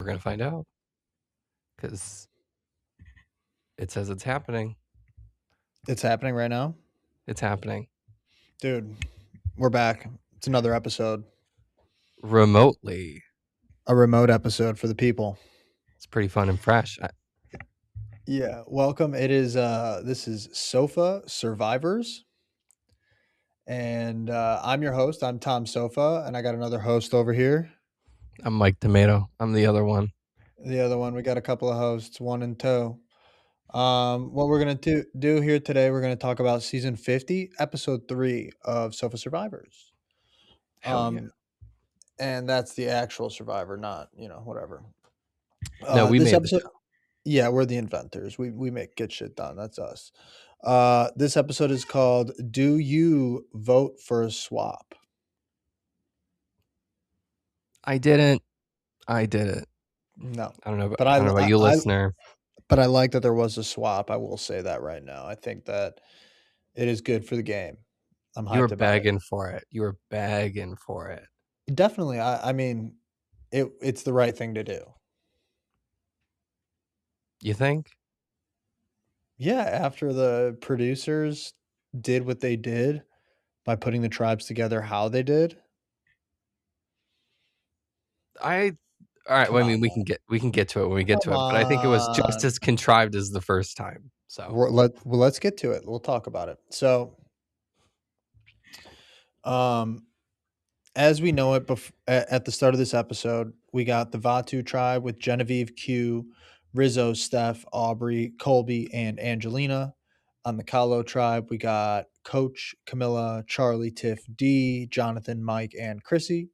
We're going to find out because it says it's happening. It's happening right now. It's happening Dude, we're back. It's another episode, remotely. a remote episode for the people. It's pretty fun and fresh. Yeah, welcome. This is Sofa Survivors, and I'm your host. I'm Tom Sofa, and I got another host over here. I'm Mike Tomato. I'm the other one. The other one, we got a couple of hosts, one in tow. What we're gonna do here today, we're gonna talk about season 50, episode 3 of Sofa Survivors. Hell yeah. And that's the actual Survivor, not whatever. No, we This made the episode, show. yeah, we're the inventors. We get shit done. That's us. This episode is called "Do You Vote for a Swap?" I didn't. I did it. No, I don't know. but I don't know about you, listener. I like that there was a swap. I will say that right now. I think that it is good for the game. I'm You were hyped about it. begging for it. You were begging for it. Definitely. I mean, it's the right thing to do. You think? Yeah, after the producers did what they did by putting the tribes together, how they did. All right. Come Well, I on, mean, we can get to it when we get come to it, but I think it was just on. as contrived as the first time. So Let's get to it. We'll talk about it. So, um, as we know it, at the start of this episode, we got the Vatu tribe with Genevieve, Q, Rizzo, Steph, Aubrey, Colby, and Angelina. On the Kahlo tribe, we got Coach, Camilla, Charlie, Tiff, D, Jonathan, Mike, and Chrissy.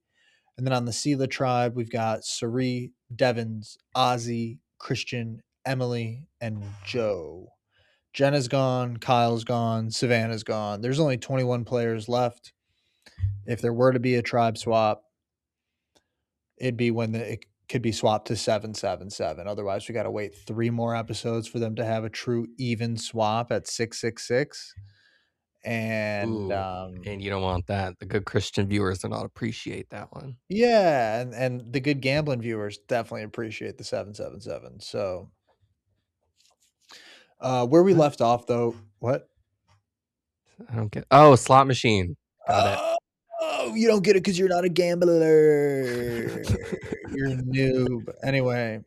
And then on the Sela tribe, we've got Sari, Devins, Ozzy, Christian, Emily, and Joe. Jenna's gone, Kyle's gone, Savannah's gone. There's only 21 players left. If there were to be a tribe swap, it'd be when it could be swapped to 777. Otherwise, we got to wait 3 more episodes for them to have a true even swap at 666. And ooh, and you don't want that. The good Christian viewers do not appreciate that one. yeah, and the good gambling viewers definitely appreciate the 777. So, where we What? left off though, what? I don't get. Oh, slot machine. Got it. Oh, you don't get it because you're not a gambler. You're a noob. Anyway,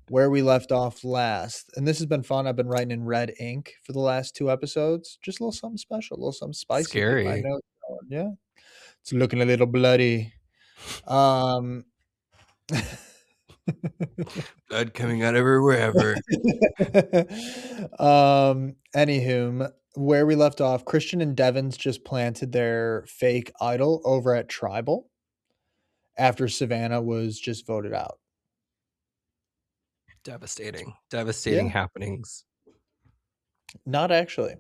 where we left off last, and this has been fun. I've been writing in red ink for the last 2 episodes. Just a little something special, a little something spicy. Get my Scary. notes going. Yeah, it's looking a little bloody. Um, Blood coming out everywhere. Anywho, where we left off, Christian and Devins just planted their fake idol over at Tribal after Savannah was just voted out. Devastating Yeah, happenings. not actually.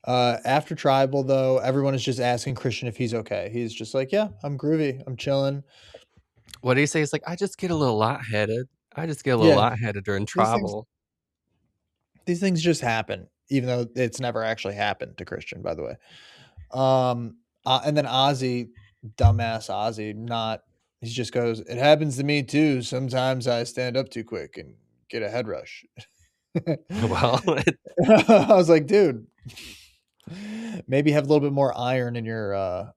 After Tribal, though, everyone is just asking Christian if he's okay. He's just like, yeah, I'm groovy. I'm chilling. What do you say? He's like, I just get a little lightheaded. I just get a little Yeah, lightheaded during these things travel. these things just happen, even though it's never actually happened to Christian, by the way. And then Ozzy, dumbass Ozzy, not he just goes, it happens to me too. Sometimes I stand up too quick and get a head rush. Well, I was like, dude, maybe have a little bit more iron in your not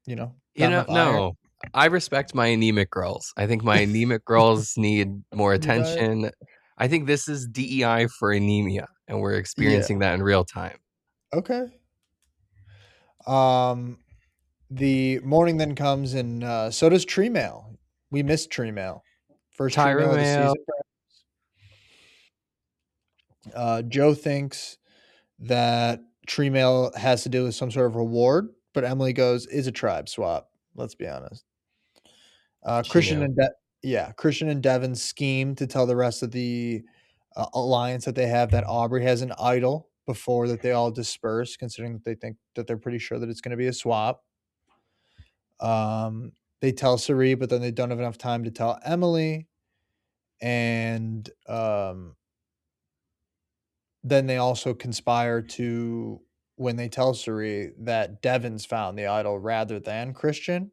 enough iron. no. I respect my anemic girls. I think my anemic girls need more You know? attention. I think this is DEI for anemia, and we're Yeah. experiencing that in real time. Okay. The morning then comes, and so does Tree Mail. We missed Tree Mail. First Tree Tyra Mail of the Mail. season. Joe thinks that Tree Mail has to do with some sort of reward, but Emily goes, "Is a tribe swap." Let's be honest. She knew. Christian and Devin scheme to tell the rest of the alliance that they have that Aubrey has an idol before that they all disperse, considering that they think that they're pretty sure that it's going to be a swap. They tell Sari, but then they don't have enough time to tell Emily, and then they also conspire to when they tell Sari that Devin's found the idol rather than Christian,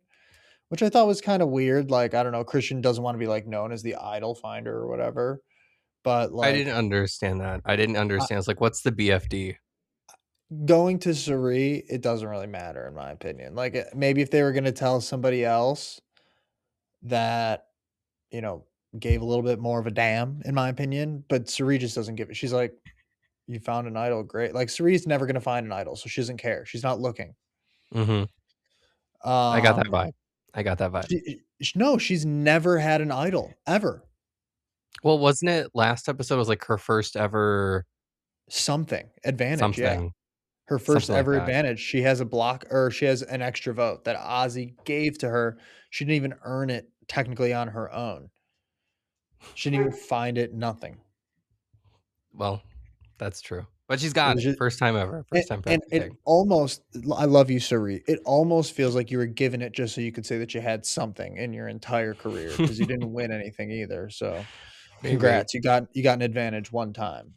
which I thought was kind of weird. Like, I don't know, Christian doesn't want to be like known as the idol finder or whatever. But I didn't like understand that. I didn't I, understand. It's like, what's the BFD? going to Suri, it doesn't really matter in my opinion. Like maybe if they were gonna tell somebody else that, you know, gave a little bit more of a damn, in my opinion. But Suri just doesn't give it. She's like, you found an idol, great. Like Suri's never gonna find an idol, so she doesn't care. She's not looking. Mm-hmm. I got that Um, vibe. I got that vibe. no, she's never had an idol ever. Well, wasn't it last episode was like her first ever Something advantage, yeah. something, Her first something like ever that? advantage. She has a block, or she has an extra vote that Ozzy gave to her. She didn't even earn it technically on her own. She didn't even find it. Nothing. Well, that's true. But she's It got was it. just, First time ever. First time for and it everything. almost. I love you, Suri. It almost feels like you were given it just so you could say that you had something in your entire career because you didn't win anything either. So, Maybe. congrats, you got an advantage one time.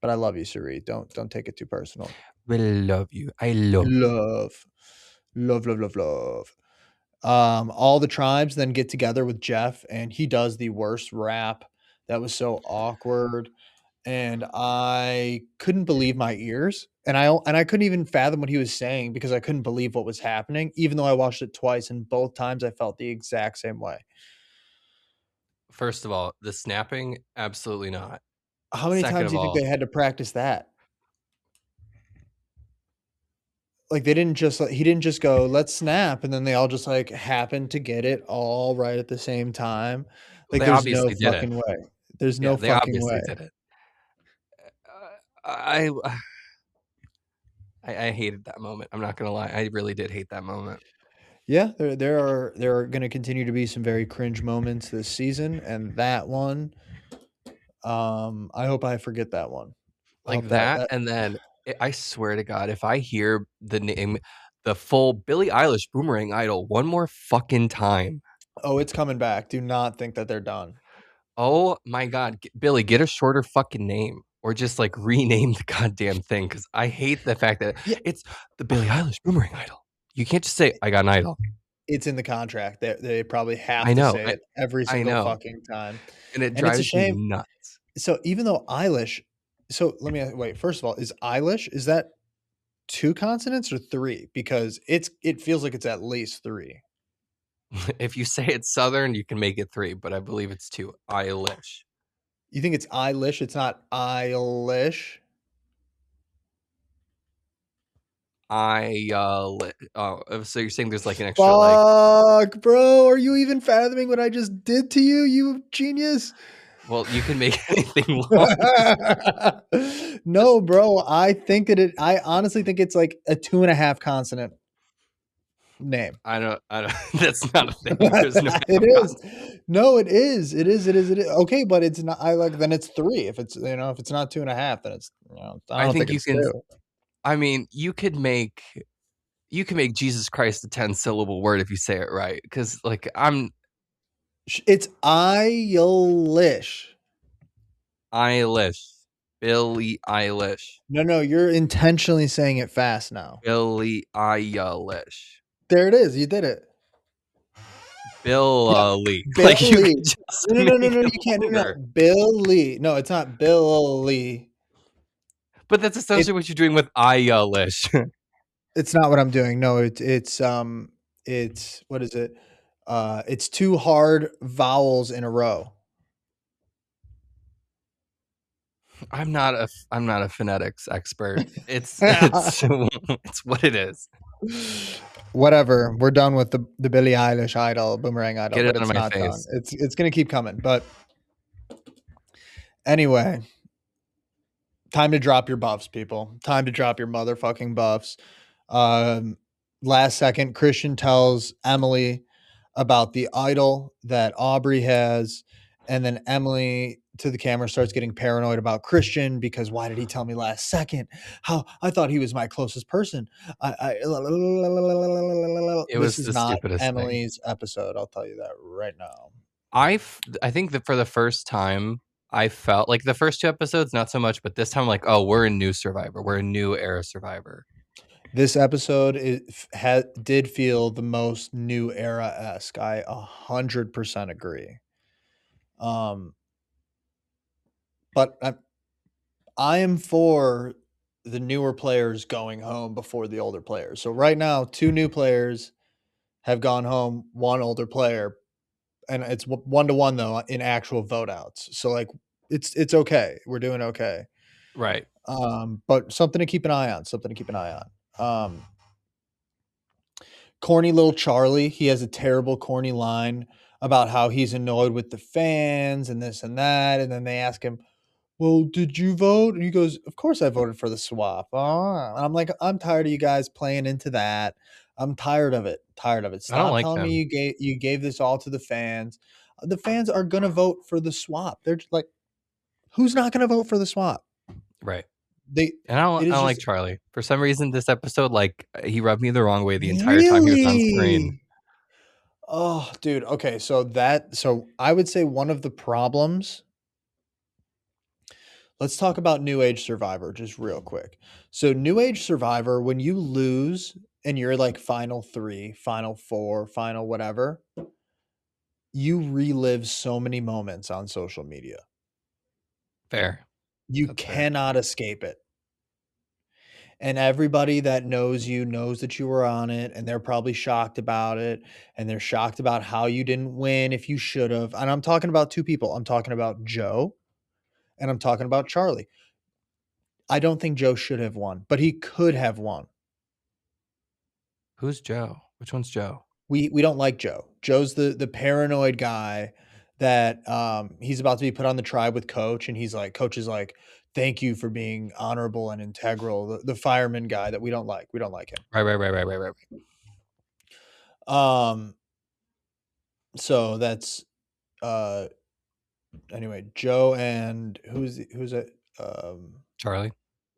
But I love you, Suri. Don't take it too personal. We love you. I love you. Love, love, love, love, love. All the tribes then get together with Jeff, and he does the worst rap. That was so awkward, and I couldn't believe my ears, and I couldn't even fathom what he was saying because I couldn't believe what was happening, even though I watched it twice, and both times I felt the exact same way. First of all, the snapping, absolutely not. How many Second times of do you think all, they had to practice that? Like they didn't just he didn't just go, let's snap, and then they all just like happened to get it all right at the same time. Like they there's no obviously did it. fucking way. There's Yeah, no they fucking way. obviously did it. I I hated that moment. I'm not gonna lie. I really did hate that moment. Yeah, there are going to continue to be some very cringe moments this season, and that one, I hope I forget that one. I Like hope that that, that and then I swear to God, if I hear the name, the full Billie Eilish Boomerang Idol one more fucking time, oh, it's coming back. Do not think that they're done. oh my God, Billy, get a shorter fucking name or just like rename the goddamn thing because I hate the fact that Yeah, it's the Billie Eilish Boomerang Idol. You can't just say I got an idol. it's in the contract. They probably have I to know, say it every I single know, fucking time, and it and it's a drives me shame. nuts. So even though Eilish, so let me wait. First of all, is Eilish, is that two consonants or three? Because it feels like it's at least three. If you say it's Southern, you can make it 3, but I believe it's 2. Eilish. You think it's Eilish? It's not Eilish. So you're saying there's like an extra like, Fuck, bro. Are you even fathoming what I just did to you, you genius? well, you can make anything long. No, bro. I honestly think it's like a 2.5 consonant name. I don't, that's not a thing. There's no It half is. consonant. No, it is. It is. It is. It is. Okay, but it's not. I like. Then it's three. If it's if it's not 2.5, then it's I I don't think think you it's can, two. I mean, you can make Jesus Christ a 10-syllable word if you say it right. Cause like It's Eilish. Eilish. Billie Eilish. No, you're intentionally saying it fast now. Billie Eilish. There it is. You did it. Yeah, Billy. Like you Billy. could just No, make you it can't. No, longer. Billy. No, it's not Billy. But that's It, essentially what you're doing with Eilish. it's not what I'm doing. No, it's what is it? It's two hard vowels in a row. I'm not a phonetics expert. It's what it is. Whatever. We're done with the Billie Eilish idol, Boomerang idol, Get it but out of it's my not done. face. It's gonna keep coming. But anyway, time to drop your buffs, people. Time to drop your motherfucking buffs. Um, Last second, Christian tells Emily about the idol that Aubrey has, and then Emily to the camera starts getting paranoid about Christian because why did he tell me last second? How I thought he was my closest person. It This was is the not stupidest thing. Emily's episode. I'll tell you that right now. I think that for the first time, I felt like the first 2 episodes, not so much, but this time, like, oh, we're a new Survivor. We're a new era Survivor. This episode did feel the most new era-esque. I 100% agree. Um, but I am for the newer players going home before the older players. So right now, 2 new players have gone home, 1 older player, and it's 1-to-1 though in actual vote outs. So like it's okay. We're doing okay. Right. But something to keep an eye on. Something to keep an eye on. Corny little Charlie, he has a terrible corny line about how he's annoyed with the fans and this and that, and then they ask him, "Well, did you vote?" And he goes, "Of course I voted for the swap." And I'm like, "I'm tired of you guys playing into that. I'm tired of it. Tired of it. I don't Stop like telling me him. you gave this all to the fans. The fans are gonna vote for the swap. They're just like, who's not gonna vote for the swap? Right. They And it I is don't like just Charlie. For some reason, this episode, like, he rubbed me the wrong way the entire time he was on screen. really. Oh, dude. Okay, so I would say one of the problems. Let's talk about New Age Survivor just real quick. So New Age Survivor, when you lose and you're like final 3, final 4, final whatever, you relive so many moments on social media. Fair. You That's fair. cannot escape it. And everybody that knows you knows that you were on it, and they're probably shocked about it, and they're shocked about how you didn't win if you should have. And I'm talking about 2 people. I'm talking about Joe and I'm talking about Charlie. I don't think Joe should have won, but he could have won. Who's Joe? Which one's Joe? We don't like Joe. Joe's the paranoid guy that he's about to be put on the tribe with Coach, and he's like, Coach is like, thank you for being honorable and integral. The fireman guy that we don't like. We don't like him. Right. Um, so that's uh anyway, Joe and who's it? Charlie.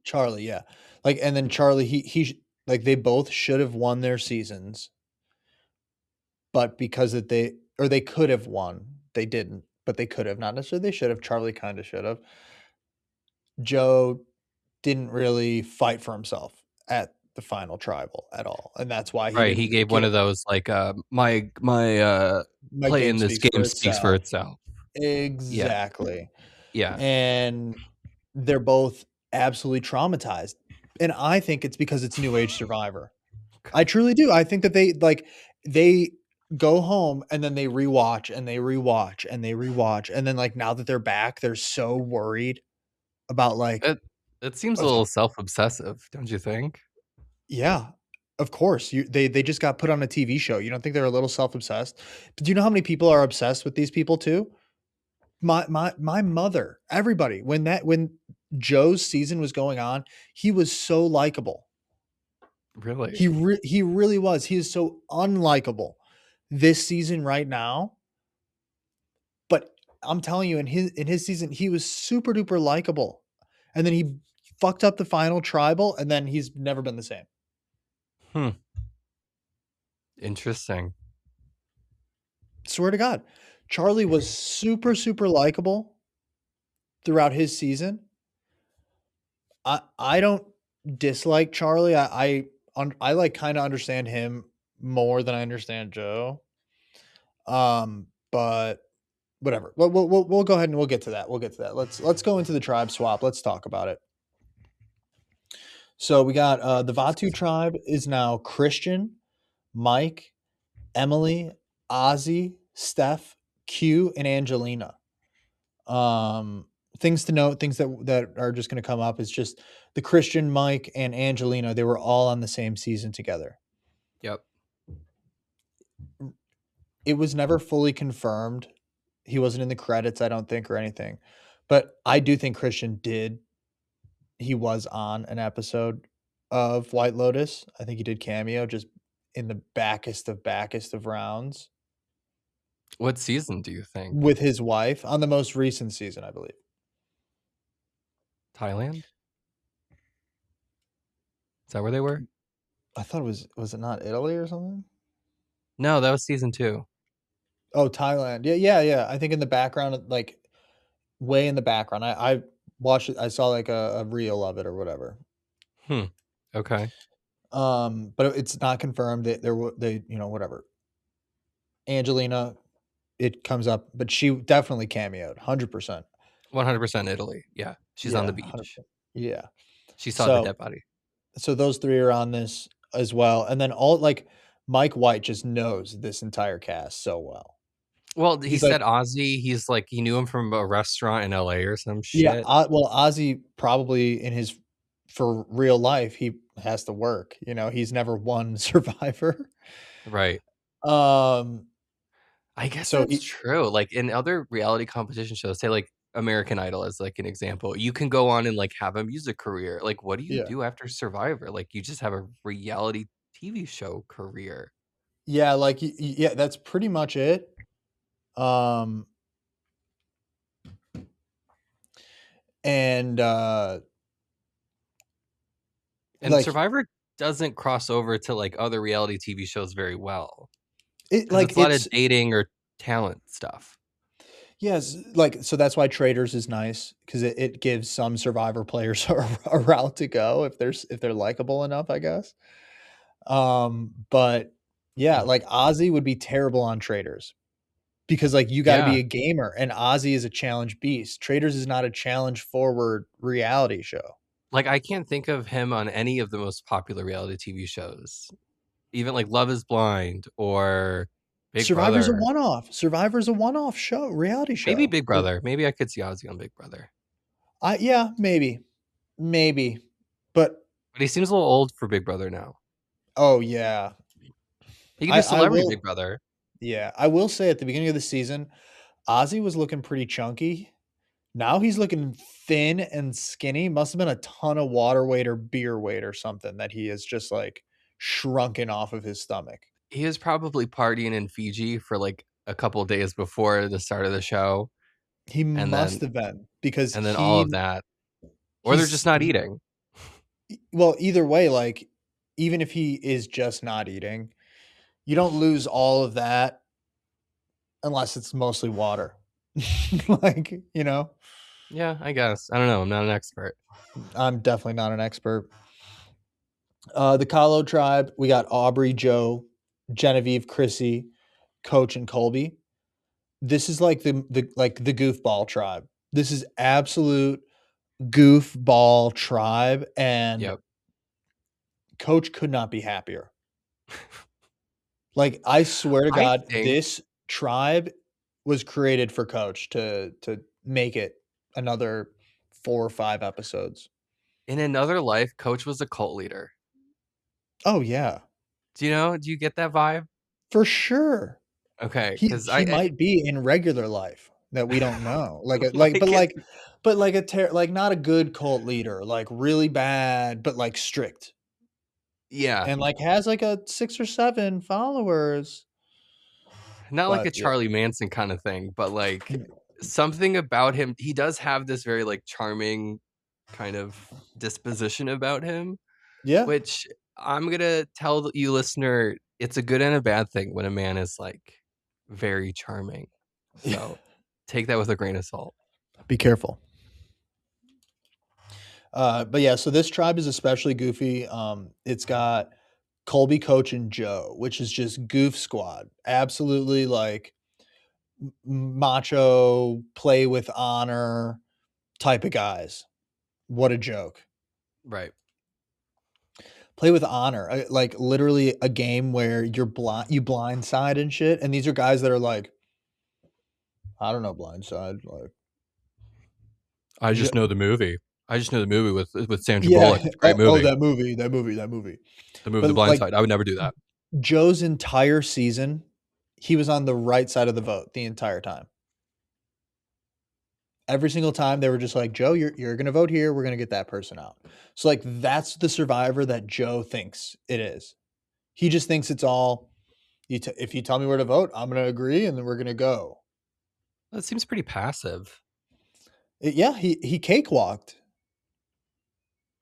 Charlie, yeah. Like, and then Charlie, like they both should have won their seasons, but because that they could have won, they didn't, but they could have. Not necessarily they should have. Charlie kind of should have. Joe didn't really fight for himself at the final tribal at all, and that's why he Right. He didn't gave one get. of those, like, my My play game in this speaks for game speaks for itself. itself. Yeah. Exactly. Yeah. And they're both absolutely traumatized. And I think it's because it's New Age Survivor. I truly do. I think that they go home and then they rewatch and they rewatch and they rewatch. And then like now that they're back, they're so worried about like It seems a of little self-obsessive, don't you think? yeah, of course. They just got put on a TV show. You don't think they're a little self-obsessed? But do you know how many people are obsessed with these people too? My mother, everybody. When Joe's season was going on, he was so likable. Really? He really was. He is so unlikable this season right now. But I'm telling you, in his season, he was super duper likable. And then he fucked up the final tribal, and then he's never been the same. Hmm. Interesting. Swear to God. Charlie was super, super likable throughout his season. I don't dislike Charlie. I like kind of understand him more than I understand Joe. But whatever. We'll go ahead and we'll get to that. We'll get to that. Let's go into the tribe swap. Let's talk about it. So we got the Vatu tribe is now Christian, Mike, Emily, Ozzy, Steph, Q, and Angelina. Things to note, things that are just going to come up is just the Christian, Mike, and Angelina. They were all on the same season together. Yep. It was never fully confirmed. He wasn't in the credits, I don't think, or anything. But I do think Christian did. He was on an episode of White Lotus. I think he did cameo just in the backest of rounds What season do you think? with his wife on the most recent season, I believe. Thailand? Is that where they were? I thought it was it not Italy or something? No, that was season 2. Oh, Thailand. Yeah. I think in the background, like way in the background. I watched it. I saw like a reel of it or whatever. Hmm. Okay. But it's not confirmed that they, whatever. Angelina, it comes up, but she definitely cameoed, 100%. 100% Italy. Yeah, she's on Yeah, the beach. 100%. Yeah. She saw the So dead body. so those 3 are on this as well, and then all like, Mike White just knows this entire cast so well. Well, he He's like, said Ozzy. He's like he knew him from a restaurant in LA or some yeah, shit. Well, Ozzy probably for real life, he has to work, he's never won Survivor. Right. Um, I guess so that's true. Like in other reality competition shows, say like American Idol as like an example, you can go on and like have a music career. Like, what do you yeah. do after Survivor? Like, you just have a reality TV show career. Yeah, like, yeah, that's pretty much it. Um, and, And like, Survivor doesn't cross over to like other reality TV shows very well it because like, it's a lot of it's dating or talent stuff. yes, like, so that's why Traders is nice because it gives some Survivor players a route to go if they're likable enough, I guess. But yeah, like, Ozzy would be terrible on Traders because, like, you gotta Yeah. be a gamer, and Ozzy is a challenge beast. Traders is not a challenge forward reality show. Like, I can't think of him on any of the most popular reality TV shows, even like Love is Blind or Big Survivor's a Brother. one-off. Survivor's a one-off show, reality Maybe show. Big Or Brother. Maybe I could see Ozzy on Big Brother. yeah, maybe. Maybe. But But he seems a little old for Big Brother now. oh, yeah. He could do I Celebrity will Big Brother. yeah, I will say at the beginning of the season, Ozzy was looking pretty chunky. Now he's looking thin and skinny. Must have been a ton of water weight or beer weight or something that he is just, like, shrunken off of his stomach. He was probably partying in Fiji for like a couple days before the start of the show, He and must then have been because all of that, or they're just he's not eating. well, either way, like, even if he is just not eating, you don't lose all of that unless it's mostly water. Like, Yeah, I guess. I don't know. I'm not an expert. I'm definitely not an expert. The Kahlo tribe, we got Aubrey, Joe, Genevieve, Chrissy, Coach, and Colby. This is like the goofball tribe. This is absolute goofball tribe, and Yep. Coach could not be happier. Like, I swear to I God, think this tribe was created for Coach to make it another 4 or 5 episodes. in another life, Coach was a cult leader. Oh, yeah. Do you get that vibe? For sure. Okay, because He I might be in regular life that we don't know. Like a like like it. but like like not a good cult leader, like really bad, but like strict. Yeah, And like has like a 6 or 7 followers. not like a But yeah. Charlie Manson kind of thing, but like something about him. He does have this very like charming kind of disposition about him, Yeah. which I'm gonna tell you, listener, it's a good and a bad thing when a man is like very charming. So take that with a grain of salt. Be careful. But yeah, so this tribe is especially goofy. It's got Colby, Coach, and Joe, which is just goof squad. Absolutely like macho, play with honor type of guys. What a joke. Right. Play with honor, like literally a game where you blindside and shit, and these are guys that are like, I don't know blindside, like I j just know the movie. I just know the movie with Sandra yeah, Bullock. It's a great oh, movie. that movie. The movie But The Blind like Side. I would never do that. Joe's entire season, he was on the right side of the vote the entire time. Every single time they were just like, "Joe, you're gonna vote here. We're gonna get that person out." So like that's the survivor that Joe thinks it is. He just thinks it's all. If you tell me where to vote, I'm gonna agree, and then we're gonna go. That seems pretty passive. Yeah, he cakewalked.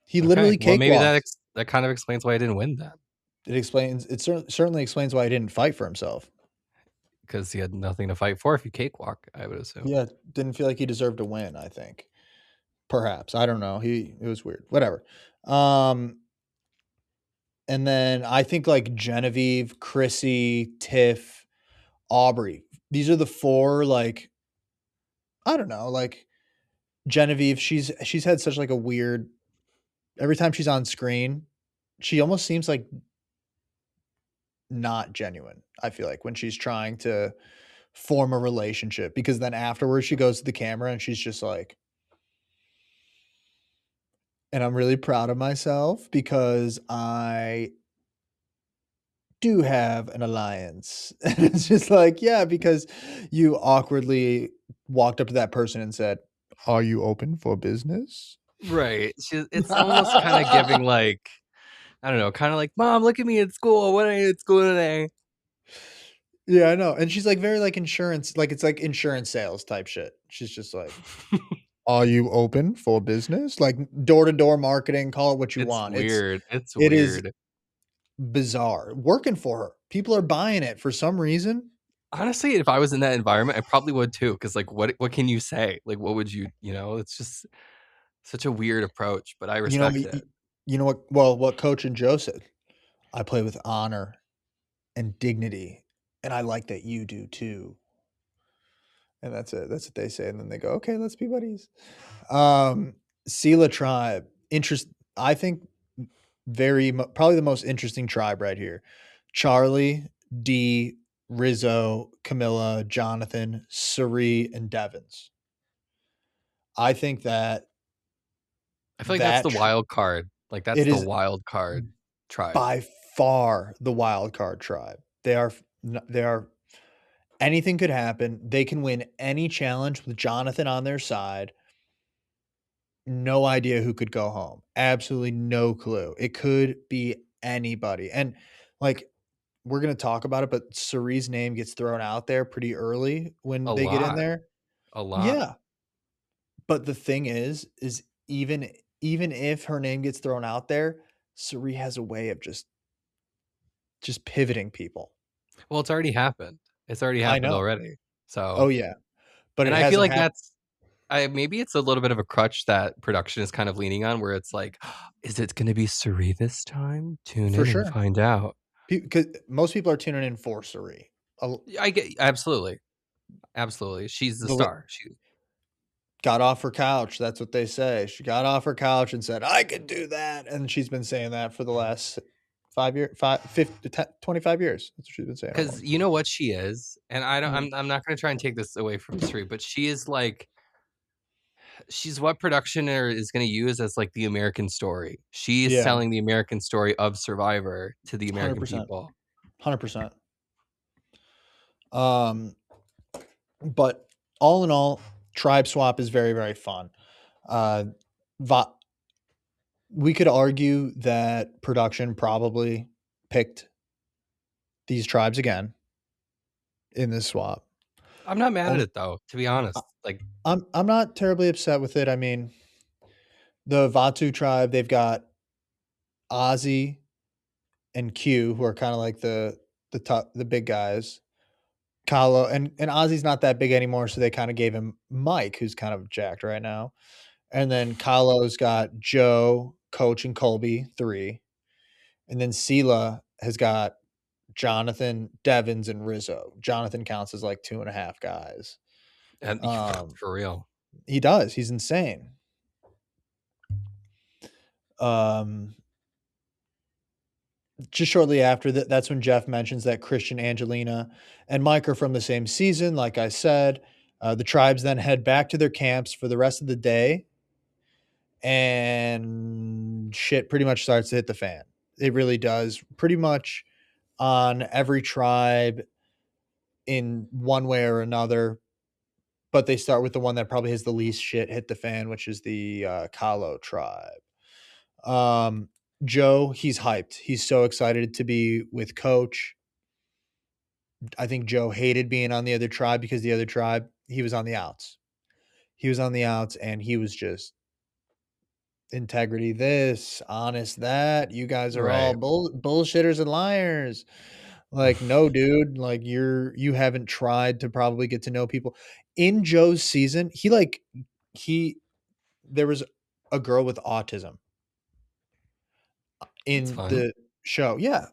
He Okay. literally Well, maybe cakewalked. that kind of explains why I didn't win then, Certainly explains why he didn't fight for himself. because he had nothing to fight for if you cakewalk, I would assume. Yeah, didn't feel like he deserved to win, I think. Perhaps. I don't know. It was weird. Whatever. Um And then I think like Genevieve, Chrissy, Tiff, Aubrey. These are the four, like, I don't know, like Genevieve, she's had such like a weird every time she's on screen, she almost seems like not genuine. I feel like when she's trying to form a relationship because then afterwards she goes to the camera and she's just like, and I'm really proud of myself because I do have an alliance. And it's just like, yeah, because you awkwardly walked up to that person and said, "Are you open for business?" Right. It's almost kind of giving like, I don't know, kind of like, Mom, look at me at school. What are you at school today? Yeah, I know. And she's like very like insurance, like it's like insurance sales type shit. She's just like, "Are you open for business?" Like door to door marketing, call it what you It's want. weird. It's It is weird. bizarre. Working for her. People are buying it for some reason. Honestly, if I was in that environment, I probably would too. Because like, what can you say? Like, what would you, it's just such a weird approach, but I You know, respect it. you know what? Well, what Coach and Joe said. I play with honor and dignity, and I like that you do too. And that's it. That's what they say, and then they go, "Okay, let's be buddies." Sela tribe, interest. I think probably the most interesting tribe right here. Charlie, D, Rizzo, Camilla, Jonathan, Suri, and Devins. I think that I feel like that's that the wild card. Like that's it the is wild card tribe. by far the wild card tribe. They are anything could happen. They can win any challenge with Jonathan on their side. No idea who could go home. Absolutely no clue. It could be anybody. And like we're gonna talk about it, but Suri's name gets thrown out there pretty early when A they get in lot. there. A lot. Yeah. But the thing is even if her name gets thrown out there, Suri has a way of just pivoting people. Well, it's already happened. It's already I happened know. already. Oh So, yeah. But and it I feel hasn't like happened that's I maybe it's a little bit of a crutch that production is kind of leaning on, where it's like, is it going to be Suri this time? Tune for in and sure. find out. Because most people are tuning in for Suri. I get absolutely, absolutely. She's the The li star. She got off her couch, that's what they say. She got off her couch and said, "I can do that," and she's been saying that for the last 5 year 5 50 10 25 years. That's what she's been saying because almost. you know what she is, and I don't. Mhm. I'm not going to try and take this away from Suri, but she is like she's what production is going to use as like the American story. She is Yeah, telling the American story of Survivor to the American 100%, people. 100%. Um, but all in all, Tribe Swap is very, very fun. Uh, va we could argue that production probably picked these tribes again in this swap. I'm not mad at On it though, to be I honest. Like, I'm not terribly upset with it. I mean, the Vatu tribe, they've got Ozzy and Q, who are kinda like the big guys. Kahlo and Ozzy's not that big anymore, so they kinda gave him Mike, who's kind of jacked right now. And then Kahlo's got Joe, Coach, and Colby, 3. And then Sela has got Jonathan, Devins, and Rizzo. Jonathan counts as, like, 2.5 guys. and Um, for real. he does, he's insane. Um, just shortly after that, that's when Jeff mentions that Christian, Angelina, and Mike are from the same season, like I said. The tribes then head back to their camps for the rest of the day, and shit pretty much starts to hit the fan. It really does. Pretty much on every tribe in one way or another, but they start with the one that probably has the least shit hit the fan, which is the Kalo tribe. Um, Joe, he's hyped. He's so excited to be with Coach. I think Joe hated being on the other tribe because the other tribe, he was on the outs. He was on the outs and he was just integrity this, honest that. You guys are all Right. bullshitters and liars. Like, no, dude, like you haven't tried to probably get to know people. In Joe's season, he there was a girl with autism That's in fun. the show. Yeah.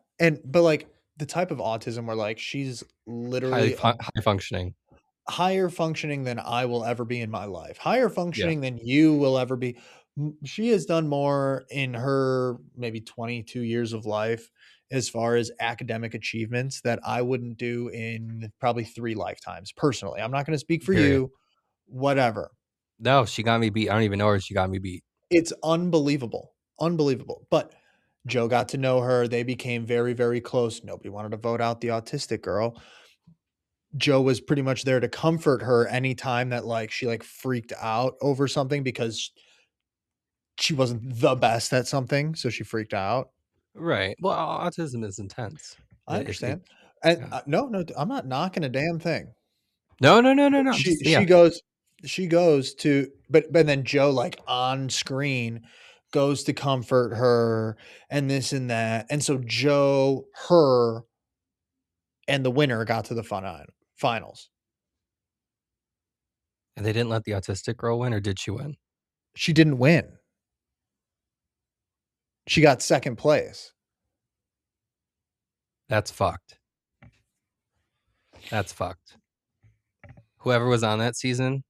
But like the type of autism where like she's literally High functioning. higher functioning than I will ever be in my life, higher Yeah. functioning than you will ever be. She has done more in her maybe 22 years of life as far as academic achievements that I wouldn't do in probably 3 lifetimes personally. I'm not going to speak for Period. you, whatever. No, she got me beat. I don't even know her. She got me beat. It's unbelievable. Unbelievable. But Joe got to know her. They became very, very close. Nobody wanted to vote out the autistic girl. Joe was pretty much there to comfort her anytime that like she like freaked out over something because she wasn't the best at something, so she freaked out. Right. Well, autism is intense. I It understand. And yeah. no, I'm not knocking a damn thing. No. I'm She just she goes she goes to but then Joe like on screen goes to comfort her and this and that. And so Joe, her, and the winner got to the finals. And they didn't let the autistic girl win, or did she win? She didn't win. She got second place. That's fucked. That's fucked. Whoever was on that season,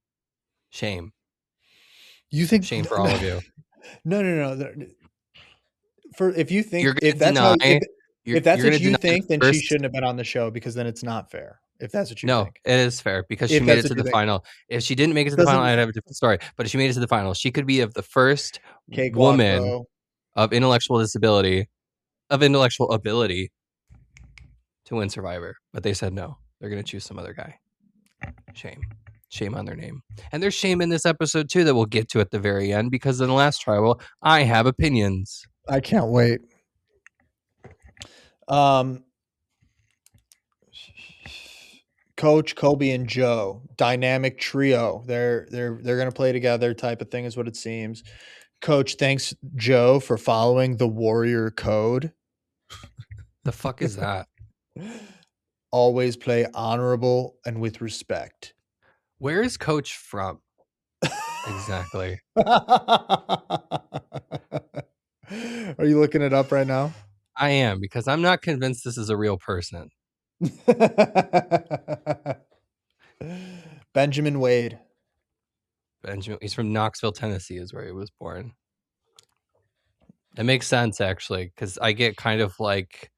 shame. You think Shame for all of you. No. For if you You're think gonna deny. if that's You're gonna what you deny think, the then she first. shouldn't have been on the show because then it's not fair. If that's what you No, think. it is fair because she If made that's it what to you the think. final. If she didn't make it to the final, Doesn't I'd have a different story. But if she made it to the final, she could be of the first cakewalk, woman bro. of intellectual disability, of intellectual ability to win Survivor. But they said no. They're gonna choose some other guy. Shame. Shame on their name. And there's shame in this episode too that we'll get to at the very end because in the last tribal, I have opinions. I can't wait. Coach, Kobe, and Joe, dynamic trio. They're gonna play together, type of thing is what it seems. Coach thanks Joe for following the warrior code. The fuck is that? Always play honorable and with respect. Where is Coach from? Exactly. Are you looking it up right now? I am because I'm not convinced this is a real person. Benjamin Wade. Benjamin, he's from Knoxville, Tennessee, is where he was born. It makes sense actually, because I get kind of like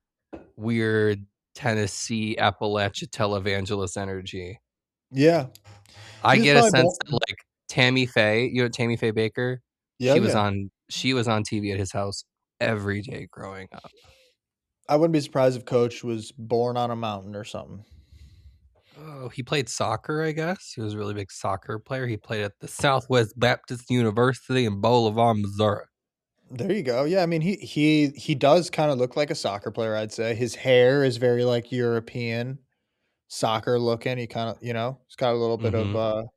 weird Tennessee Appalachia televangelist energy. Yeah. I He was get a probably sense born. that like Tammy Faye, you know Tammy Faye Baker? Yeah, yeah. She was on TV at his house every day growing up. I wouldn't be surprised if Coach was born on a mountain or something. Oh, he played soccer, I guess. He was a really big soccer player. He played at the Southwest Baptist University in Bolivar, Missouri. There you go. Yeah, I mean he does kind of look like a soccer player, I'd say. His hair is very like European soccer looking. He kind of, he's got a little bit of Mm-hmm.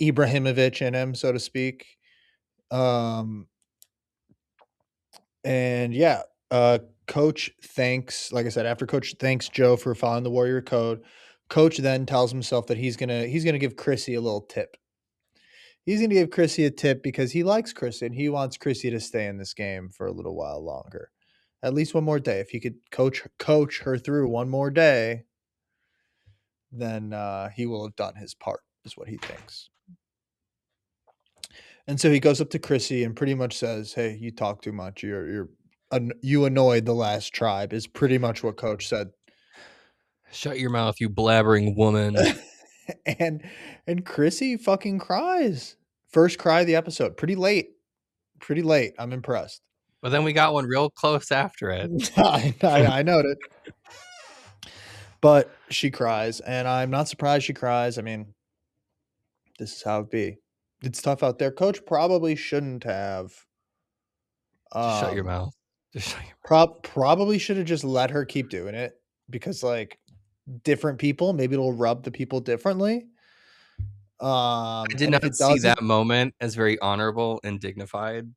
Ibrahimovic in him, so to speak. Um and yeah, Coach thanks, like I said, after Coach thanks Joe for following the Warrior Code, Coach then tells himself that he's gonna give Chrissy a little tip. He's gonna give Chrissy a tip because he likes Chrissy and he wants Chrissy to stay in this game for a little while longer. At least one more day. If he could coach her through one more day, then he will have done his part, is what he thinks. And so he goes up to Chrissy and pretty much says, "Hey, you talk too much. You annoyed the last tribe." Is pretty much what Coach said. Shut your mouth, you blabbering woman. and and Chrissy fucking cries. First cry of the episode. Pretty late. Pretty late. I'm impressed. But then we got one real close after it. I noted. But she cries, and I'm not surprised she cries. I mean, this is how it be. It's tough out there. Coach probably shouldn't have. Just shut your mouth. Just shut your mouth. Probably should have just let her keep doing it because, like, different people, maybe it'll rub the people differently. I did And if not it see doesn't, that moment as very honorable and dignified.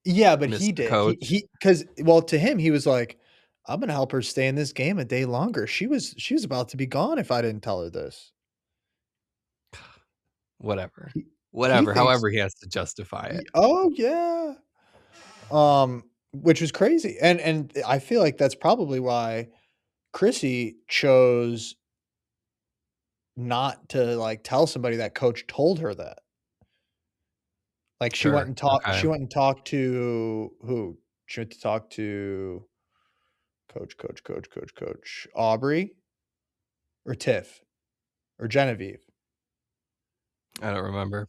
yeah, but he Mr. did. Coach. He because well, to him, he was like, "I'm gonna help her stay in this game a day longer." She was about to be gone if I didn't tell her this. Whatever. He Whatever. thinks, However, he has to justify it. oh yeah. Um, which was crazy. And I feel like that's probably why Chrissy chose not to like tell somebody that coach told her that. Like Sure. Okay. she went and talked to who? She went to talk to coach Aubrey or Tiff or Genevieve. I don't remember.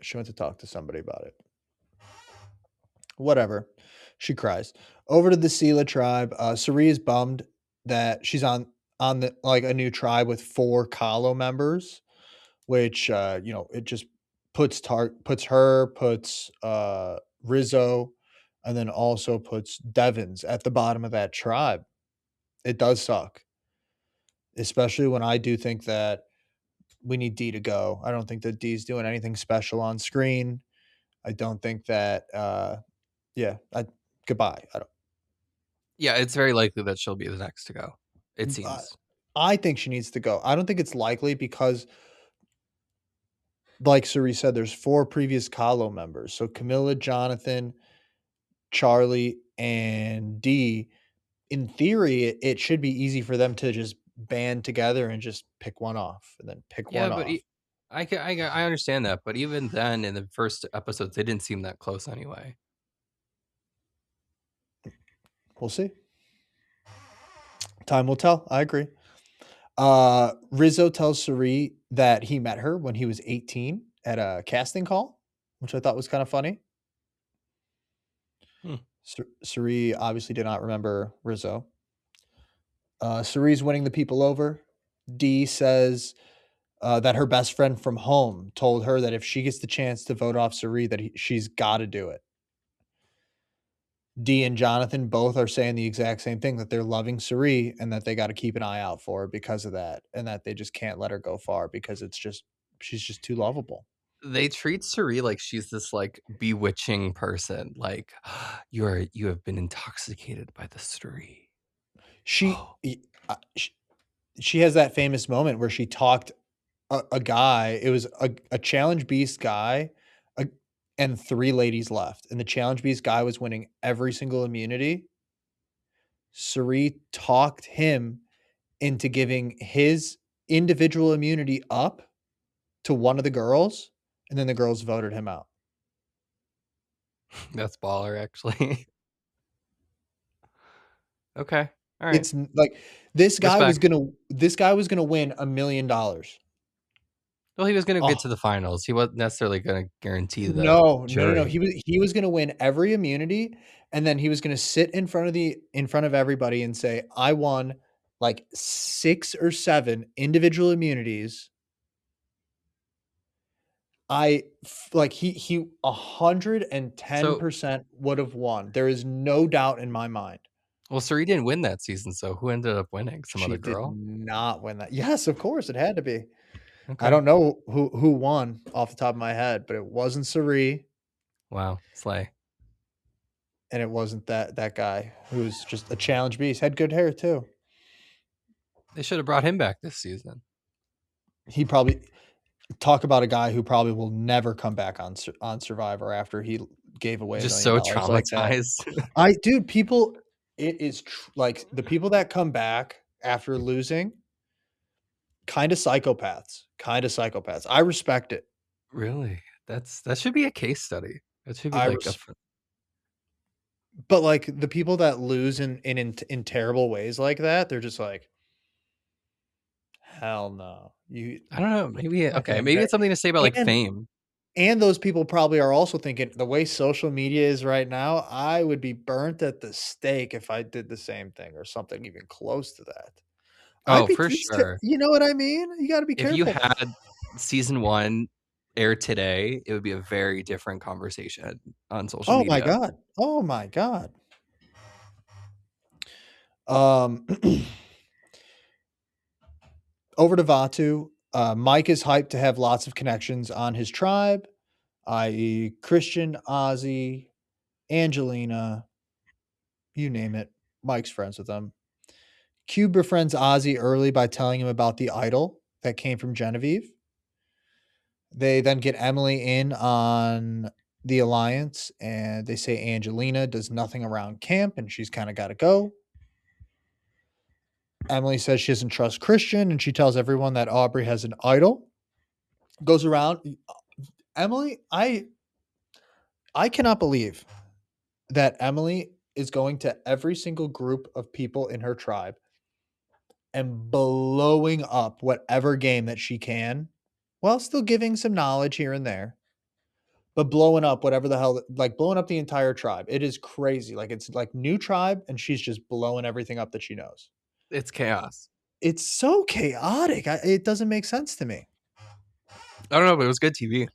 She went to talk to somebody about it. Whatever. She cries. Over to the Sela tribe. Sari is bummed that she's on the like a new tribe with 4 Kalo members, which it just puts Rizzo, and then also puts Devins at the bottom of that tribe. It does suck, especially when I do think that we need D to go. I don't think that D's doing anything special on screen. I don't think that yeah, goodbye. I don't Yeah, it's very likely that she'll be the next to go. It I, seems. I think she needs to go. I don't think it's likely because like Suri said, there's 4 previous Kalo members. So Camilla, Jonathan, Charlie, and D. In theory, it should be easy for them to just band together and just pick one off and then pick Yeah, one but off. I understand that, but even then, in the first episodes, they didn't seem that close anyway. We'll see. Time will tell. I agree. Rizzo tells Suri that he met her when he was 18 at a casting call, which I thought was kind of funny. Hmm. Suri obviously did not remember Rizzo. Suri's winning the people over. D says that her best friend from home told her that if she gets the chance to vote off Suri, that she's got to do it. D and Jonathan both are saying the exact same thing, that they're loving Suri and that they got to keep an eye out for her because of that, and that they just can't let her go far because she's just too lovable. They treat Suri like she's this like bewitching person. Like you have been intoxicated by the Suri. She Oh, uh, she has that famous moment where she talked a guy. It was a challenge beast guy, a, and 3 ladies left, and the challenge beast guy was winning every single immunity. Suri talked him into giving his individual immunity up to one of the girls, and then the girls voted him out. that's baller, actually. Okay, all right. It's like this guy was Respect. gonna win $1,000,000. Well, he was going to get Oh to the finals. He wasn't necessarily going to guarantee the no. jury. He was gonna win every immunity, and then he was gonna sit in front of everybody and say, "I won like 6 or 7 individual immunities. Like he So, 110% would have won. There is no doubt in my mind." well, Suri didn't win that season. So who ended up winning? Some She other did girl? not win that. Yes, of course, it had to be. I Okay. don't know who won off the top of my head, but it wasn't Sari, Wow. Slay. and it wasn't that guy who was just a challenge beast. Had good hair too. They should have brought him back this season. He probably talk about a guy who probably will never come back on Survivor after he gave away $1 Just million so like that. traumatized. People, it is like the people that come back after losing, kind of psychopaths. Kind of psychopaths. I respect it. Really? That should be a case study. That should be I like a res- but like the people that lose in terrible ways like that, they're just like, hell no. You I don't know. Maybe not gonna okay. Maybe it's something to say about like and fame. those people probably are also thinking the way social media is right now, I would be burnt at the stake if I did the same thing or something even close to that. I'd Oh, be for sure. you know what I mean? You got to be If you careful. had season 1 air today, it would be a very different conversation on social Oh my media. god. Oh my god. Um over to Vatu. Mike is hyped to have lots of connections on his tribe, i.e., Christian, Ozzy, Angelina, you name it. Mike's friends with them. Cube befriends Ozzy early by telling him about the idol that came from Genevieve. They then get Emily in on the alliance, and they say Angelina does nothing around camp and she's kind of got to go. Emily says she doesn't trust Christian, and she tells everyone that Aubrey has an idol. Goes around. Emily, I cannot believe that Emily is going to every single group of people in her tribe and blowing up whatever game that she can, while still giving some knowledge here and there, but blowing up whatever the hell, like blowing up the entire tribe. It is crazy. Like it's like new tribe, and she's just blowing everything up that she knows. It's chaos. It's so chaotic. It doesn't make sense to me. I don't know, but it was good TV.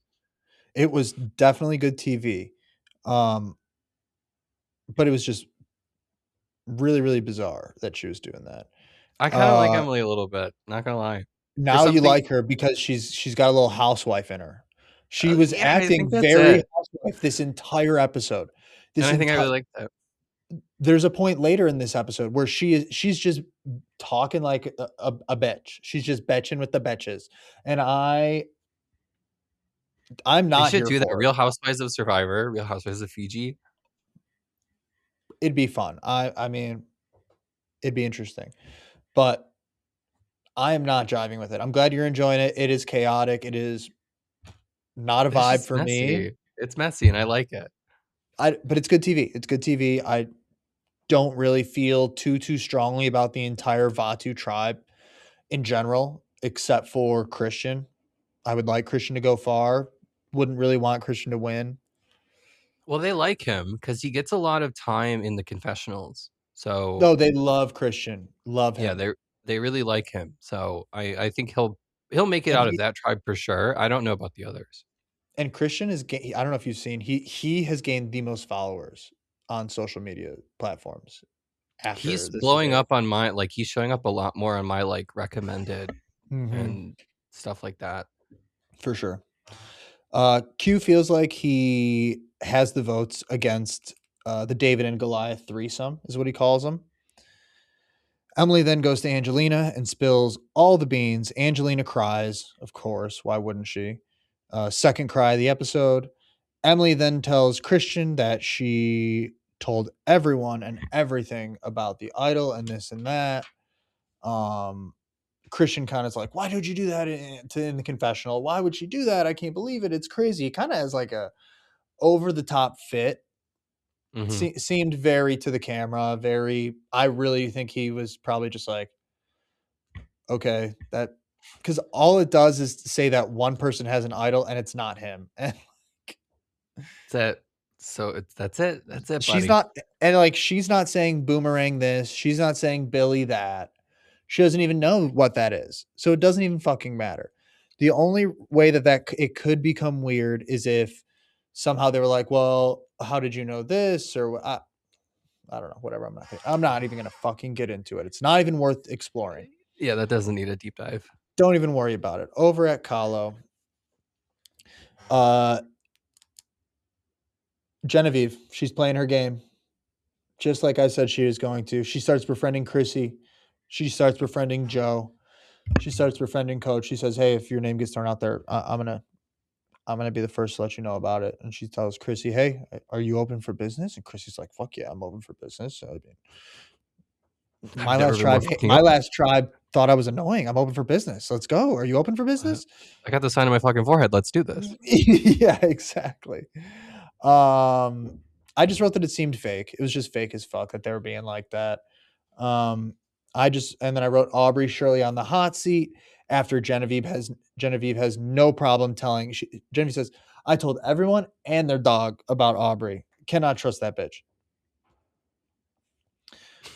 It was definitely good TV. But it was just really, really bizarre that she was doing that. I kind of like Emily a little bit. Not gonna lie. Now you like her because she's got a little housewife in her. She was Yeah, I think acting that's very it. housewife this entire episode. And I think I really like that. There's a point later in this episode where she's just talking like a bitch. She's just betching with the betches, and I'm They not should here do that. for it. Real Housewives of Survivor, Real Housewives of Fiji. It'd be fun. I mean, it'd be interesting, but I am not driving with it. I'm glad you're enjoying it. It is chaotic. It is not a It's vibe just for me. messy. It's messy, and I like it. But it's good TV. It's good TV. I don't really feel too strongly about the entire Vatu tribe in general, except for Christian. I would like Christian to go far. Wouldn't really want Christian to win. Well, they like him because he gets a lot of time in the confessionals. So No, they love Christian. Love yeah, him. they really like him. So I think he'll make it And out of that tribe for sure. I don't know about the others. Christian is I don't know if you've seen, he has gained the most followers on social media platforms after He's this blowing debate. up on my like he's showing up a lot more on my like recommended Mm-hmm. and stuff like that. For sure. Q feels like he has the votes against the David and Goliath threesome, is what he calls them. Emily then goes to Angelina and spills all the beans. Angelina cries, of course. Why wouldn't she? Second cry of the episode. Emily then tells Christian that she told everyone and everything about the idol and this and that. Christian kind of is like, why did you do that in the confessional? Why would she do that? I can't believe it. It's crazy. He kind of has like a over the top fit. Mm-hmm. Seemed very to the camera. Very. I really think he was probably just like, okay, that because all it does is say that one person has an idol and it's not him. And That so it's that's it. That's it, she's buddy. not, and like she's not saying boomerang this. She's not saying Billy that. She doesn't even know what that is. So it doesn't even fucking matter. The only way that it could become weird is if somehow they were like, well, how did you know this? Or I don't know, whatever. I'm not even going to fucking get into it. It's not even worth exploring. Yeah, that doesn't need a deep dive. Don't even worry about it. Over at Kahlo, Genevieve, she's playing her game. Just like I said she was going to. She starts befriending Chrissy. She starts befriending Joe. She starts befriending Coach. She says, "Hey, if your name gets thrown out there, I'm gonna be the first to let you know about it." And she tells Chrissy, "Hey, are you open for business?" And Chrissy's like, "Fuck yeah, I'm open for business." So, I mean, I've never been more fucking my open. last tribe thought I was annoying. I'm open for business. Let's go. Are you open for business? I got the sign on my fucking forehead. Let's do this. Yeah, exactly. I just wrote that it seemed fake. It was just fake as fuck that they were being like that. Um, and then I wrote Aubrey Shirley on the hot seat after Genevieve has no problem telling. Genevieve says, "I told everyone and their dog about Aubrey. Cannot trust that bitch."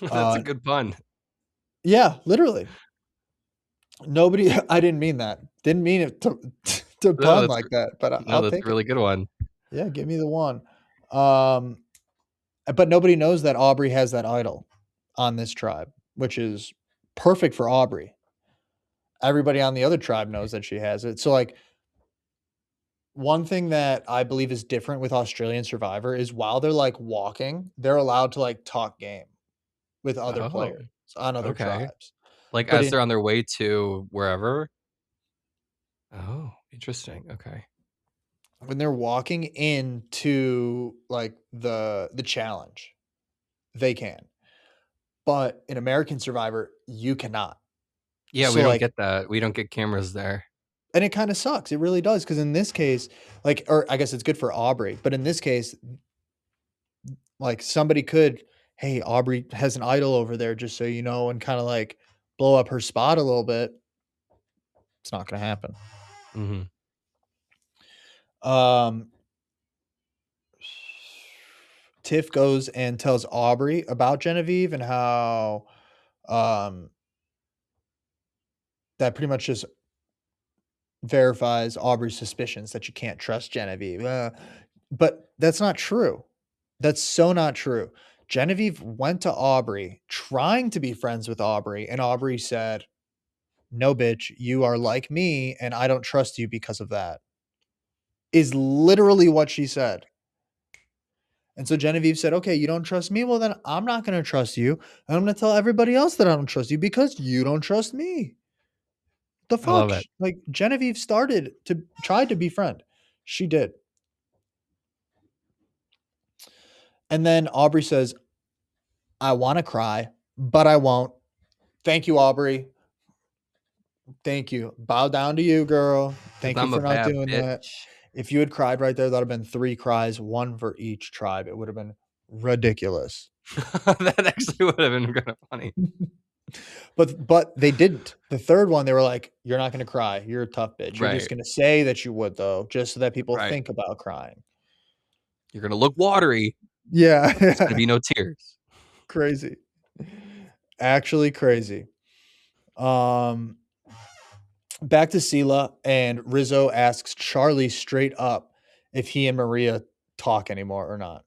That's a good pun. Yeah, literally. Nobody. I didn't mean that. Didn't mean it to No, pun like that. But no, I'll that's take a it. really good one. Yeah, give me the one. But nobody knows that Aubrey has that idol on this tribe, which is perfect for Aubrey. Everybody on the other tribe knows that she has it. So, like, one thing that I believe is different with Australian Survivor is while they're like walking, they're allowed to like talk game with other Oh, players on other okay. tribes. Like But as they're on their way to wherever. Oh, interesting. Okay. when they're walking into like the challenge, they can. But in American Survivor, you cannot. Yeah, we So don't like, get that. We don't get cameras there. and it kind of sucks. It really does. Because in this case, like, or I guess it's good for Aubrey, but in this case, like somebody could, hey, Aubrey has an idol over there, just so you know, and kind of like blow up her spot a little bit. It's not going to happen. Hmm. Um, Tiff goes and tells Aubrey about Genevieve and how um, that pretty much just verifies Aubrey's suspicions that you can't trust Genevieve. But that's not true. That's so not true. Genevieve went to Aubrey trying to be friends with Aubrey, and Aubrey said, "No, bitch, you are like me, and I don't trust you because of that." Is literally what she said. And so Genevieve said, "Okay, you don't trust me? Well, then I'm not going to trust you. And I'm going to tell everybody else that I don't trust you because you don't trust me." The I love fuck? it. Like Genevieve started to try to befriend. She did. And then Aubrey says, "I want to cry, but I won't. Thank you, Aubrey. Thank you. Bow down to you, girl. Because Thank you I'm a for not bad doing that." bitch. If you had cried right there, that would have been 3 cries, 1 for each tribe. It would have been ridiculous. That actually would have been kind of funny. But they didn't. The 3rd one, they were like, "You're not gonna cry. You're a tough bitch. You're just Right. gonna say that you would, though, just so that people Right. think about crying." You're gonna look watery, but there's gonna Yeah. be no tears. Crazy. Actually crazy. Um, Back to Sela, and Rizzo asks Charlie straight up if he and Maria talk anymore or not.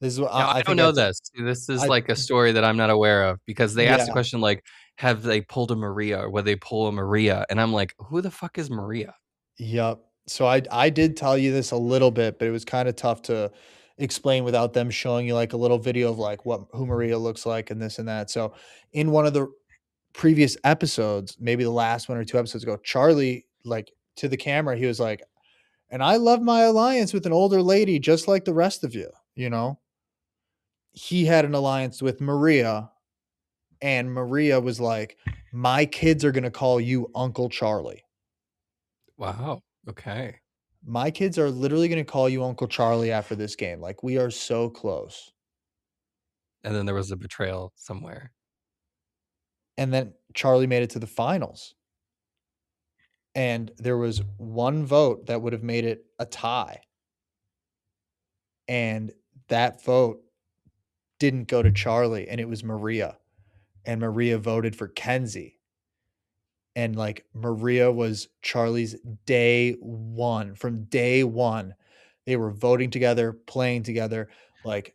This is what Now I I don't think know that's this. This is I like a story that I'm not aware of because they asked the yeah. question like, "Have they pulled a Maria or would they pull a Maria?" And I'm like, "Who the fuck is Maria?" Yep. So I did tell you this a little bit, but it was kinda tough to explain without them showing you, like, a little video of, like, what who Maria looks like and this and that. So, in one of the previous episodes, maybe the last 1 or 2 episodes ago, Charlie, like, to the camera, he was like, "And I love my alliance with an older lady just like the rest of you," you know? He had an alliance with Maria, and Maria was like, "My kids are gonna call you Uncle Charlie. Wow. Okay. My kids are literally gonna call you Uncle Charlie after this game, like, we are so close." And then there was a betrayal somewhere. And then Charlie made it to the finals, and there was 1 vote that would have made it a tie, and that vote didn't go to Charlie, and it was Maria, and Maria voted for Kenzie. And, like, Maria was Charlie's day 1. From day 1, they were voting together, playing together, like,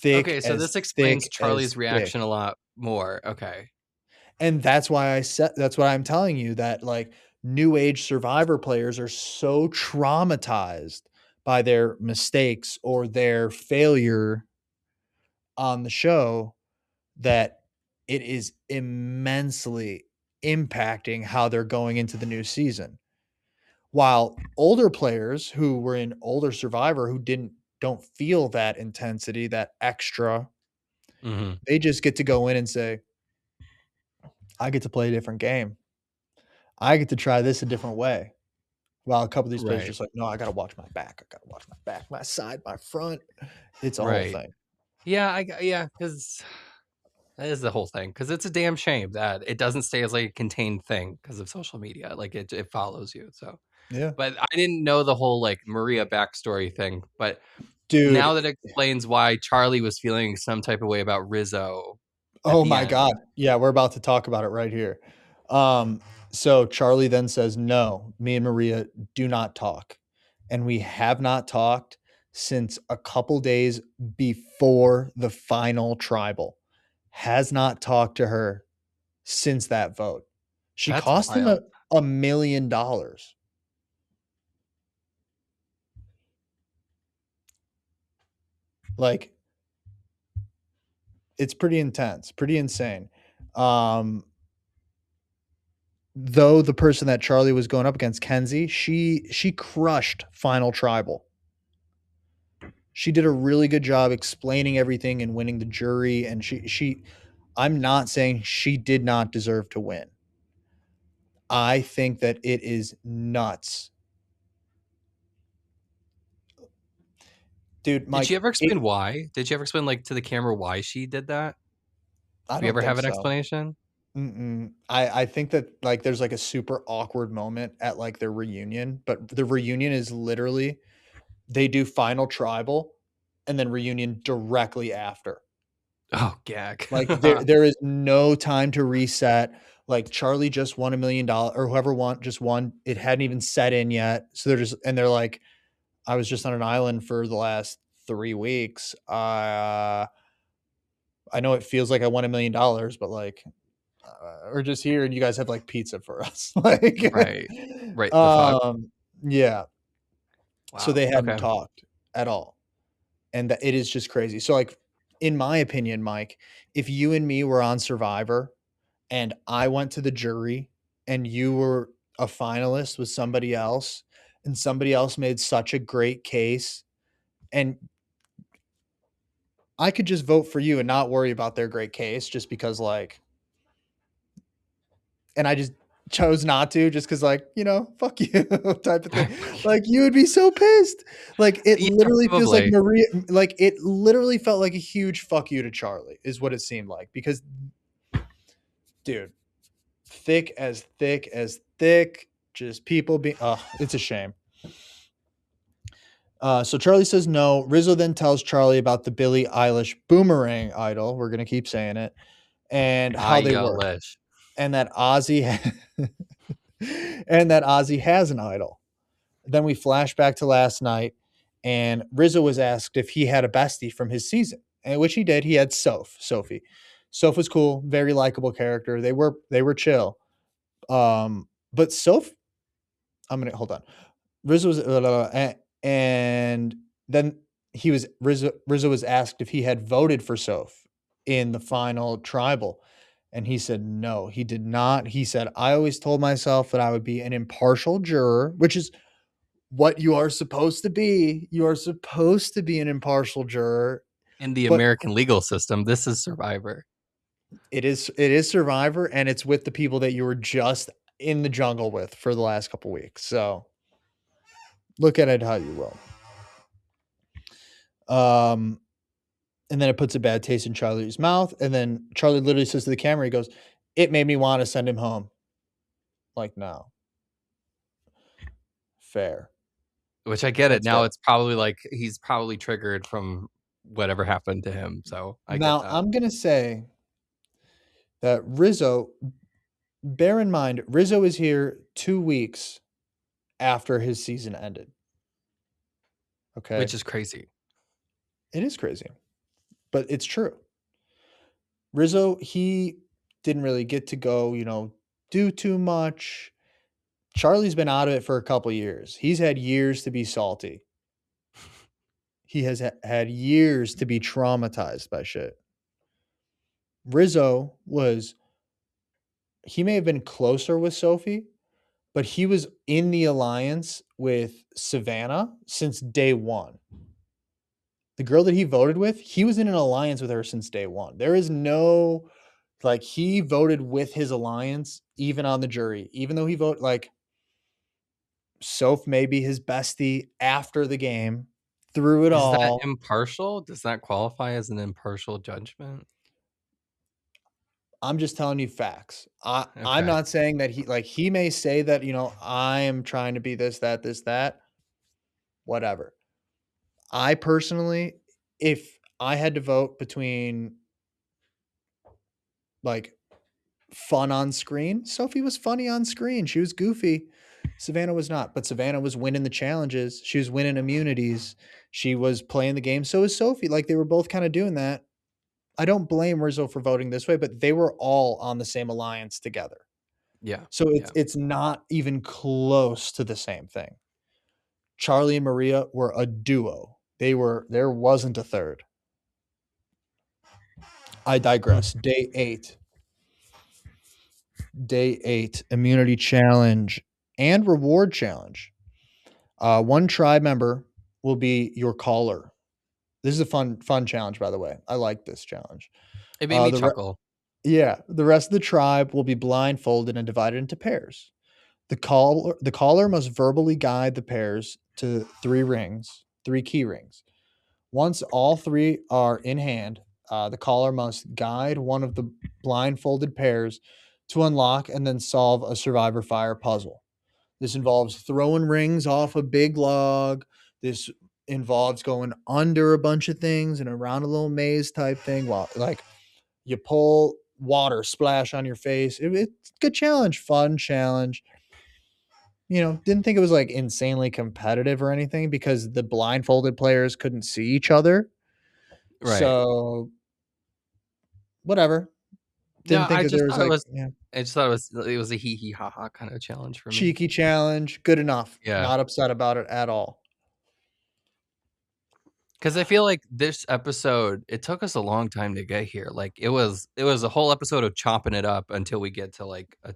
Okay, so this explains thick Charlie's as reaction thick. a lot more. Okay. And that's why I said that's why I'm telling you that, like, new age Survivor players are so traumatized by their mistakes or their failure on the show that it is immensely impacting how they're going into the new season. While older players who were in older Survivor who don't feel that intensity, that extra, Hmm. they just get to go in and say, "I get to play a different game. I get to try this a different way." While a couple of these players are Right. just like, "No, I gotta watch my back. I gotta watch my back, my side, my front." It's a whole Right. thing. Yeah, yeah, because that is the whole thing. Because it's a damn shame that it doesn't stay as like a contained thing because of social media. Like it follows you. So, Yeah. but I didn't know the whole like Maria backstory thing. But now Dude, that explains why Charlie was feeling some type of way about Rizzo at oh the my end. god. Yeah, we're about to talk about it right here. Um, so Charlie then says, "No, me and Maria do not talk. And we have not talked since a couple days before the final tribal. Has not talked to her since that vote." She That's cost him wild. $1 million. Like, it's pretty intense, pretty insane. Um, though the person that Charlie was going up against, Kenzie, she crushed Final Tribal. She did a really good job explaining everything and winning the jury. And she I'm not saying she did not deserve to win. I think that it is nuts. Dude, Did Mike, she ever explain why? Did she ever explain like to the camera why she did that? I Do we don't ever think have an so. explanation? Mm-mm. I think that like there's like a super awkward moment at like their reunion, but the reunion is literally they do Final Tribal and then reunion directly after. Oh, gag. Like there is no time to reset. Like Charlie just won $1 million or whoever won just won. It hadn't even set in yet. So they're like, I was just on an island for the last 3 weeks. I know it feels like I won $1 million, but like we're just here and you guys have like pizza for us. Like Right. Right. The fuck. yeah. So Wow. they hadn't Okay. talked at all. And that it is just crazy. So like in my opinion, Mike, if you and me were on Survivor and I went to the jury and you were a finalist with somebody else and somebody else made such a great case and I could just vote for you and not worry about their great case just because like and I just chose not to just because like, fuck you type of thing. Like you would be so pissed. Like it Yeah, literally feels like probably. Maria like it literally felt like a huge fuck you to Charlie is what it seemed like because dude, thick as thick, just people being it's a shame. So Charlie says no. Rizzo then tells Charlie about the Billie Eilish boomerang idol. We're gonna keep saying it, and how they work, Eilish. and that Ozzy, and that Ozzy has an idol. Then we flash back to last night, and Rizzo was asked if he had a bestie from his season, and which he did. He had Sophie. Soph was cool, very likable character. They were chill. But Soph, I'm gonna hold on. Rizzo was and then he was Rizzo was asked if he had voted for Soph in the final tribal. And he said no, he did not. He said, I always told myself that I would be an impartial juror, which is what you are supposed to be. You are supposed to be an impartial juror, In the but American legal system, this is Survivor. it is Survivor, and it's with the people that you were just in the jungle with for the last couple weeks. So look at it how you will. Um, and then it puts a bad taste in Charlie's mouth. And then Charlie literally says to the camera, he goes, "It made me want to send him home." Like, no, fair. Which I get it. That's Now fair. it's probably like he's probably triggered from whatever happened to him. So I get Now that. I'm gonna say that Rizzo. Bear in mind, Rizzo is here 2 weeks after his season ended. Okay, Which is crazy. it is crazy, but it's true. Rizzo, he didn't really get to go, do too much. Charlie's been out of it for a couple years. He's had years to be salty. He has had years to be traumatized by shit. Rizzo he may have been closer with Sophie, but he was in the alliance with Savannah since day one. The girl that he voted with, he was in an alliance with her since day one. There is no, like, he voted with his alliance, even on the jury, even though he voted, like, Soph may be his bestie after the game, through it Is that all. impartial? Does that qualify as an impartial judgment? I'm just telling you facts. I'm Okay. not saying that he may say that, I am trying to be this, that, whatever. I personally, if I had to vote between like fun on screen, Sophie was funny on screen. She was goofy. Savannah was not, but Savannah was winning the challenges. She was winning immunities. She was playing the game. So was Sophie. Like they were both kind of doing that. I don't blame Rizzo for voting this way, but they were all on the same alliance together. Yeah. So it's Yeah. it's not even close to the same thing. Charlie and Maria were a duo. There wasn't a third. I Hmm. digress. Day 8. Day 8 immunity challenge and reward challenge. One tribe member will be your caller. This is a fun challenge, by the way. I like this challenge. It made me The re- chuckle. yeah, the rest of the tribe will be blindfolded and divided into pairs. The caller must verbally guide the pairs to 3 key rings. Once all 3 are in hand, the caller must guide one of the blindfolded pairs to unlock and then solve a survivor fire puzzle. This involves throwing rings off a big log. This involves going under a bunch of things and around a little maze type thing while like you pull water splash on your face. It's a good challenge, fun challenge. Didn't think it was like insanely competitive or anything because the blindfolded players couldn't see each other. Right. So whatever. No, Didn't think that there was like I just thought it was a hee hee ha ha kind of challenge for me. cheeky challenge. Good enough. Yeah. Not upset about it at all. Because I feel like this episode, it took us a long time to get here. Like it was a whole episode of chopping it up until we get to like a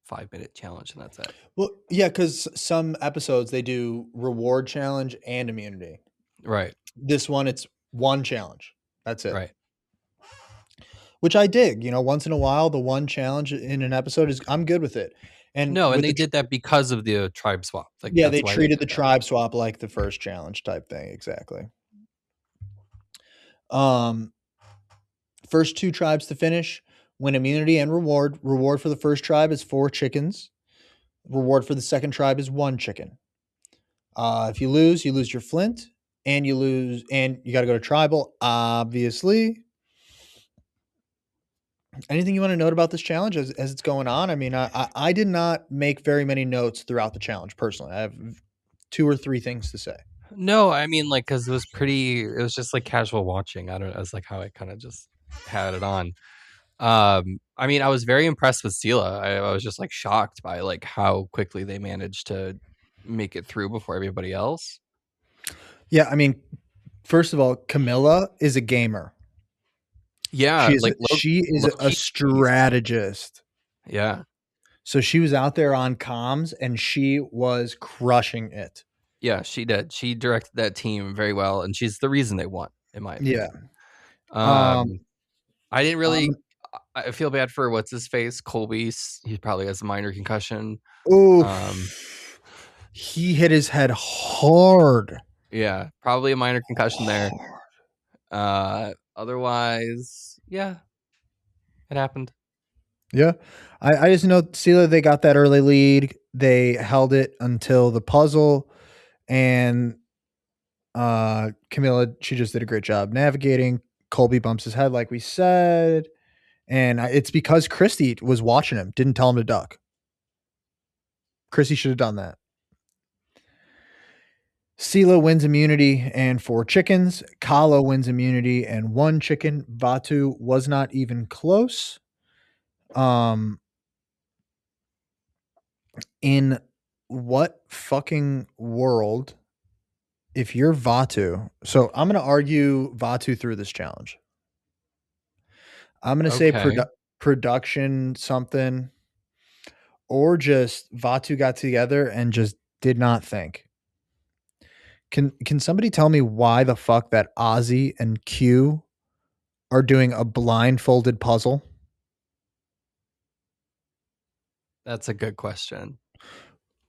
5-minute challenge, and that's it. Well, yeah, because some episodes they do reward challenge and immunity. Right. This one, it's one challenge. That's it. Right. Which I dig. Once in a while, the one challenge in an episode I'm good with it. And they did that because of the tribe swap. Like yeah, that's they why treated did the that. tribe swap like the first challenge type thing. Exactly. First 2 tribes to finish win immunity and reward. Reward for the first tribe is 4 chickens. Reward for the second tribe is 1 chicken. If you lose your flint, and you got to go to tribal. Obviously. Anything you want to note about this challenge as it's going on? I mean, I did not make very many notes throughout the challenge personally. I have 2 or 3 things to say. No, I mean, like, because it was just like casual watching. I don't know. It was like how I kind of just had it on. I mean, I was very impressed with Sela. I was just like shocked by like how quickly they managed to make it through before everybody else. Yeah, I mean, first of all, Camilla is a gamer. Yeah, she is a strategist. Yeah. So she was out there on comms and she was crushing it. Yeah, she did. She directed that team very well, and she's the reason they won, in my opinion. Yeah. I didn't really. I feel bad for what's his face, Colby. He probably has a minor concussion. Oh, he hit his head hard. Yeah, probably a minor concussion there. Otherwise, yeah, it happened. Yeah, I just know Sela, they got that early lead. They held it until the puzzle, and Camilla, she just did a great job navigating. Colby bumps his head, like we said, and it's because Christy was watching him, didn't tell him to duck. Christy should have done that. Sela wins immunity and 4 chickens. Kala wins immunity and 1 chicken. Vaatu was not even close. In what fucking world, if you're Vaatu, so I'm going to argue Vaatu through this challenge. I'm going to say production something, or just Vaatu got together and just did not think. Can somebody tell me why the fuck that Ozzy and Q are doing a blindfolded puzzle? That's a good question.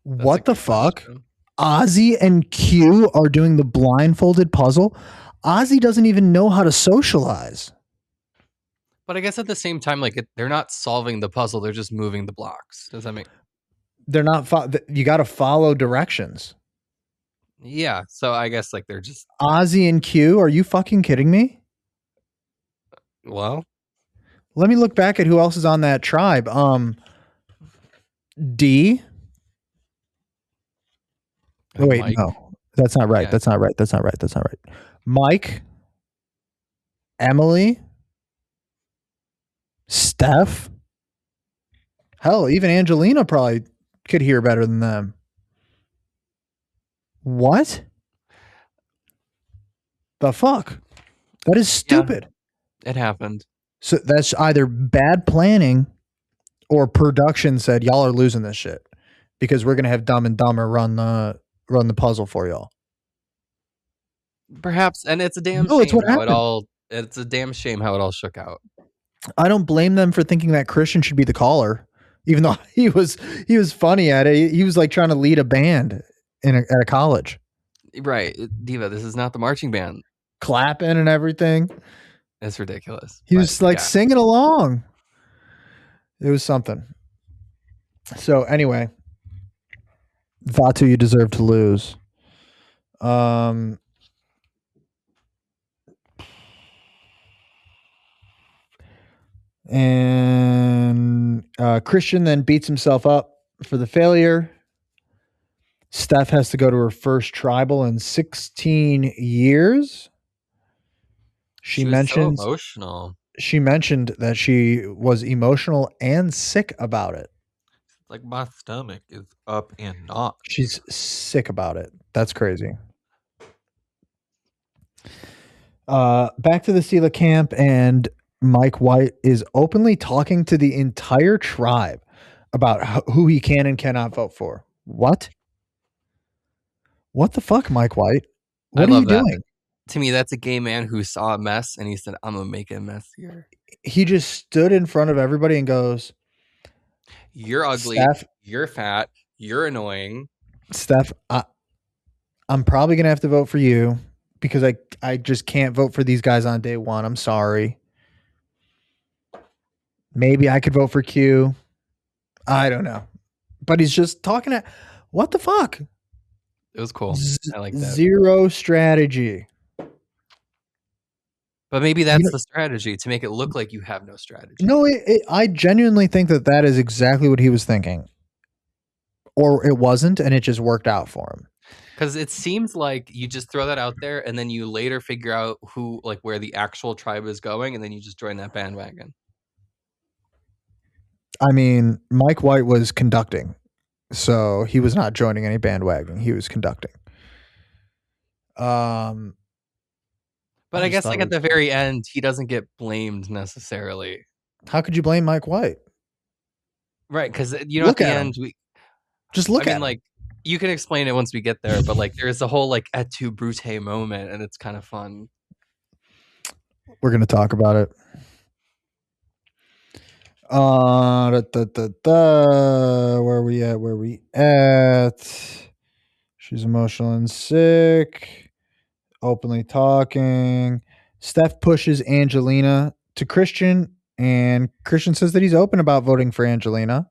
What the fuck? Ozzy and Q are doing the blindfolded puzzle? Ozzy doesn't even know how to socialize. But I guess at the same time, like they're not solving the puzzle; they're just moving the blocks. Does that make? They're not. You got to follow directions. Yeah, so I guess like they're just Ozzy and Q. Are you fucking kidding me? Well, let me look back at who else is on that tribe. D. Oh, wait, Mike. No, that's not right. Yeah. That's not right. Mike, Emily, Steph. Hell, even Angelina probably could hear better than them. What? The fuck? That is stupid. Yeah, it happened. So that's either bad planning or production said, y'all are losing this shit because we're gonna have Dumb and Dumber run the puzzle for y'all. Perhaps, and it's a damn No, it's shame what how happened. it's a damn shame how it all shook out. I don't blame them for thinking that Christian should be the caller, even though he was funny at it. He was like trying to lead a band at a college, Right, Diva, this is not the marching band. clapping and everything. It's ridiculous. He but was like yeah. singing along. It was something. So anyway, Vatu, you deserve to lose. And Christian then beats himself up for the failure. Steph has to go to her first tribal in 16 years. She was so mentions emotional. she mentioned that she was emotional and sick about it. Like my stomach is up in knots. She's sick about it. That's crazy. Back to the Sela camp, and Mike White is openly talking to the entire tribe about who he can and cannot vote for. What? What the fuck, Mike White? What are you doing? To me, that's a gay man who saw a mess and he said, I'm gonna make a mess here. He just stood in front of everybody and goes, you're ugly, Steph, you're fat, you're annoying. Steph, I'm probably gonna have to vote for you because I just can't vote for these guys on day one. I'm sorry. Maybe I could vote for Q. I don't know. But he's just talking at what the fuck? It was cool. I like that. Zero strategy. But maybe that's the strategy, to make it look like you have no strategy. No, I genuinely think that is exactly what he was thinking. Or it wasn't, and it just worked out for him. Because it seems like you just throw that out there, and then you later figure out where the actual tribe is going, and then you just join that bandwagon. I mean, Mike White was conducting, so he was not joining any bandwagon. He was conducting. But I guess at the very end, he doesn't get blamed necessarily. How could you blame Mike White? Right, because at the end, just look at him. Like, you can explain it once we get there, but like there's a whole et tu Brute moment, and it's kind of fun. We're gonna talk about it. Where are we at? Where are we at? She's emotional and sick. Openly talking. Steph pushes Angelina to Christian, and Christian says that he's open about voting for Angelina.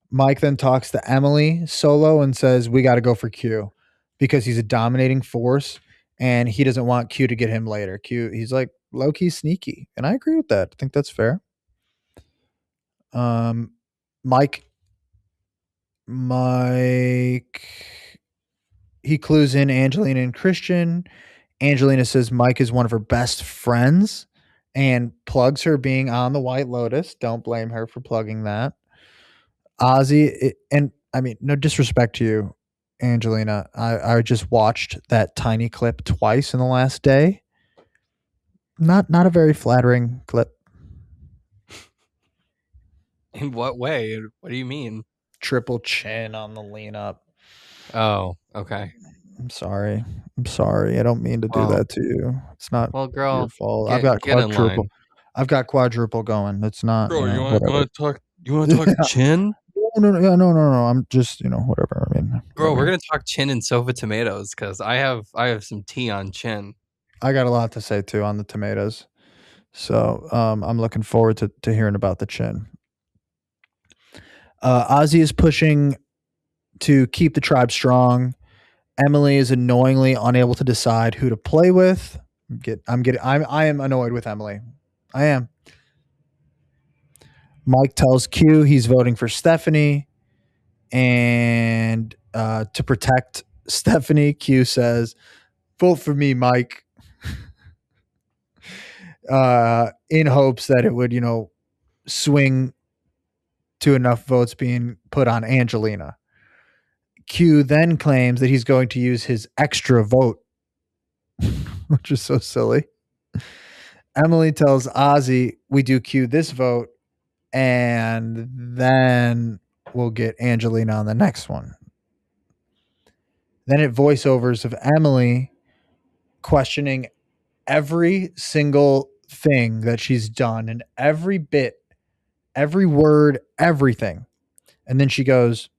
Mike then talks to Emily solo and says, we got to go for Q because he's a dominating force and he doesn't want Q to get him later. He's like low-key sneaky, and I agree with that. I think that's fair. Mike, he clues in Angelina and Christian. Angelina says Mike is one of her best friends and plugs her being on the White Lotus. Don't blame her for plugging that. Ozzy, and I mean, no disrespect to you, Angelina. I just watched that tiny clip twice in the last day. Not a very flattering clip. In what way? What do you mean? Triple chin on the lean up. Oh, okay. I'm sorry. I don't mean to do that to you. It's not your fault. I've got quadruple. I've got quadruple going. That's not. Bro, you want to talk? You want to talk chin? No. I'm just whatever. I mean, bro, we're gonna talk chin and sofa tomatoes because I have some tea on chin. I got a lot to say too on the tomatoes, so I'm looking forward to hearing about the chin. Ozzy is pushing to keep the tribe strong. Emily is annoyingly unable to decide who to play with. I am annoyed with Emily. I am. Mike tells Q he's voting for Stephanie, and to protect Stephanie, Q says, "Vote for me, Mike." In hopes that it would, swing to enough votes being put on Angelina. Q then claims that he's going to use his extra vote, which is so silly. Emily tells Ozzy, we do Q this vote, And then we'll get Angelina on the next one. Then it voiceovers of Emily questioning every single thing that she's done and every bit, every word, everything. And then she goes,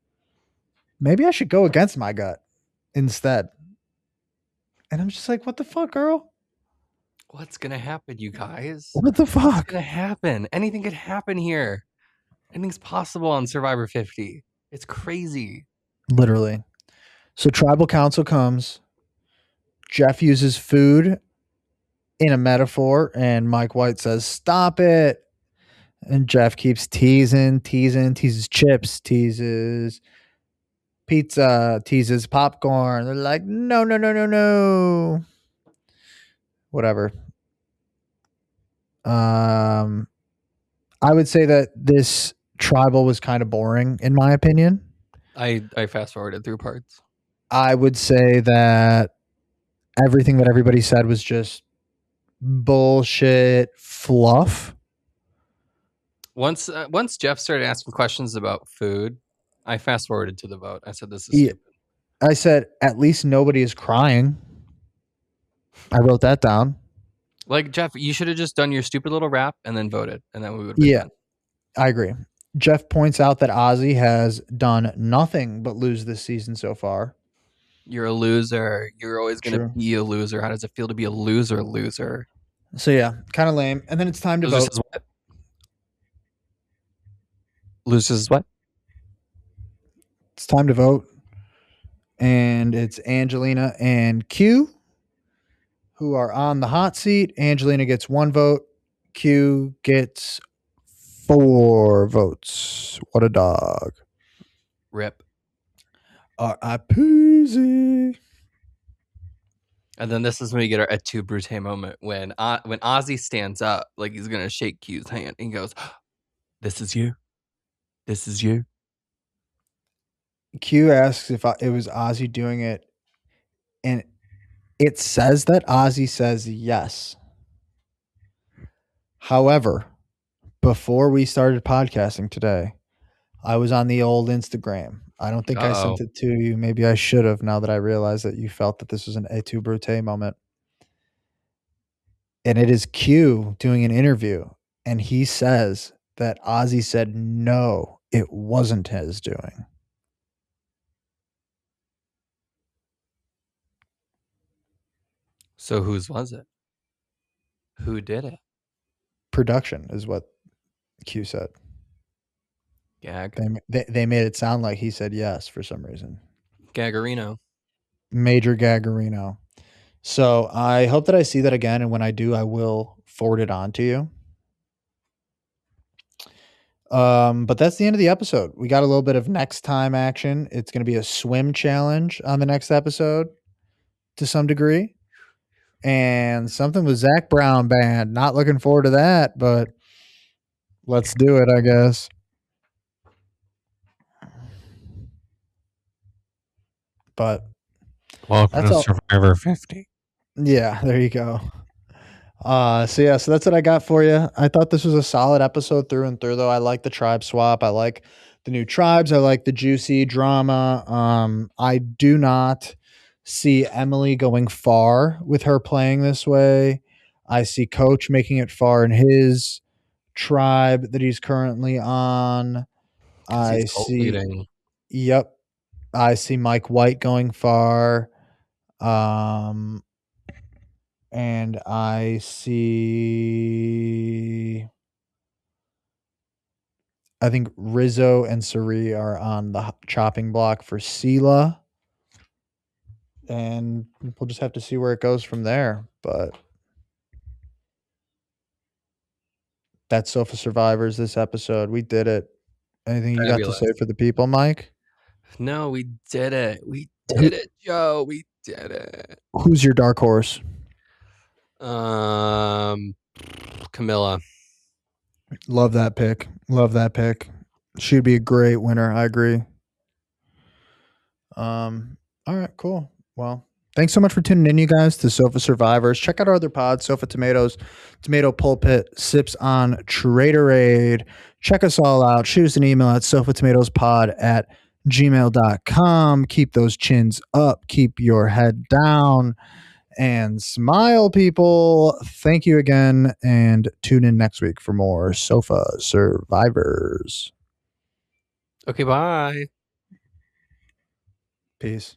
maybe I should go against my gut instead. And I'm just like, what the fuck, girl? What's gonna happen, you guys? What the What's fuck? gonna happen? Anything could happen here. Anything's possible on Survivor 50. It's crazy. Literally. So tribal council comes. Jeff uses food in a metaphor, and Mike White says, stop it. And Jeff keeps teases chips, teases pizza, teases popcorn. They're like, no, no, no, no, no. Whatever. I would say that this tribal was kind of boring, in my opinion. I fast forwarded through parts. I would say that everything that everybody said was just bullshit fluff. Once Jeff started asking questions about food, I fast forwarded to the vote. I said, this is Yeah. stupid. I said, at least nobody is crying. I wrote that down. Like, Jeff, you should have just done your stupid little rap and then voted, and then we would have been Yeah. done. I agree. Jeff points out that Ozzy has done nothing but lose this season so far. You're a loser. You're always going to True. be a loser. How does it feel to be a loser? So yeah, kind of lame. And then it's time to Loser vote. says what? Loser says what? It's time to vote. And it's Angelina and Q who are on the hot seat. Angelina gets 1 vote. Q gets 4 votes. What a dog. Rip. R.I.P.Z. And then this is when we get our Et tu, Brute moment when Ozzy stands up like he's going to shake Q's hand and he goes, this is you. This is you. Q asks if it was Ozzy doing it, and it says that Ozzy says yes. However, before we started podcasting today, I was on the old Instagram. I don't think I sent it to you. Maybe I should have, now that I realized that you felt that this was an Et tu, Brute moment. And it is Q doing an interview, and he says that Ozzy said no, it wasn't his doing. So whose was it? Who did it? Production is what Q said. Gag. They made it sound like he said yes for some reason. Gagarino. Major Gagarino. So I hope that I see that again, and when I do, I will forward it on to you. But that's the end of the episode. We got a little bit of next time action. It's going to be a swim challenge on the next episode to some degree. And something with Zach Brown Band. Not looking forward to that, but let's do it, I guess. But welcome that's to all. Survivor 50. Yeah, there you go. So that's what I got for you. I thought this was a solid episode through and through, though. I like the tribe swap. I like the new tribes. I like the juicy drama. I do not see Emily going far with her playing this way. I see Coach making it far in his tribe that he's currently on. I see. Leading. Yep. I see Mike White going far. And I see, I think Rizzo and Sari are on the chopping block for Sela. And we'll just have to see where it goes from there. But that's Sofa Survivors this episode. We did it. Anything you got to say for the people, Mike? No, we did it. We did it, Joe. We did it. Who's your dark horse? Camilla. Love that pick. She'd be a great winner. I agree. All right, cool. Well, Thanks so much for tuning in, you guys, to Sofa Survivors. Check out our other pods, Sofa Tomatoes, Tomato Pulpit, Sips on Traderade. Check us all out. Shoot us an email at sofatomatoespod@gmail.com. Keep those chins up. Keep your head down. And smile, people. Thank you again. And tune in next week for more Sofa Survivors. Okay, bye. Peace.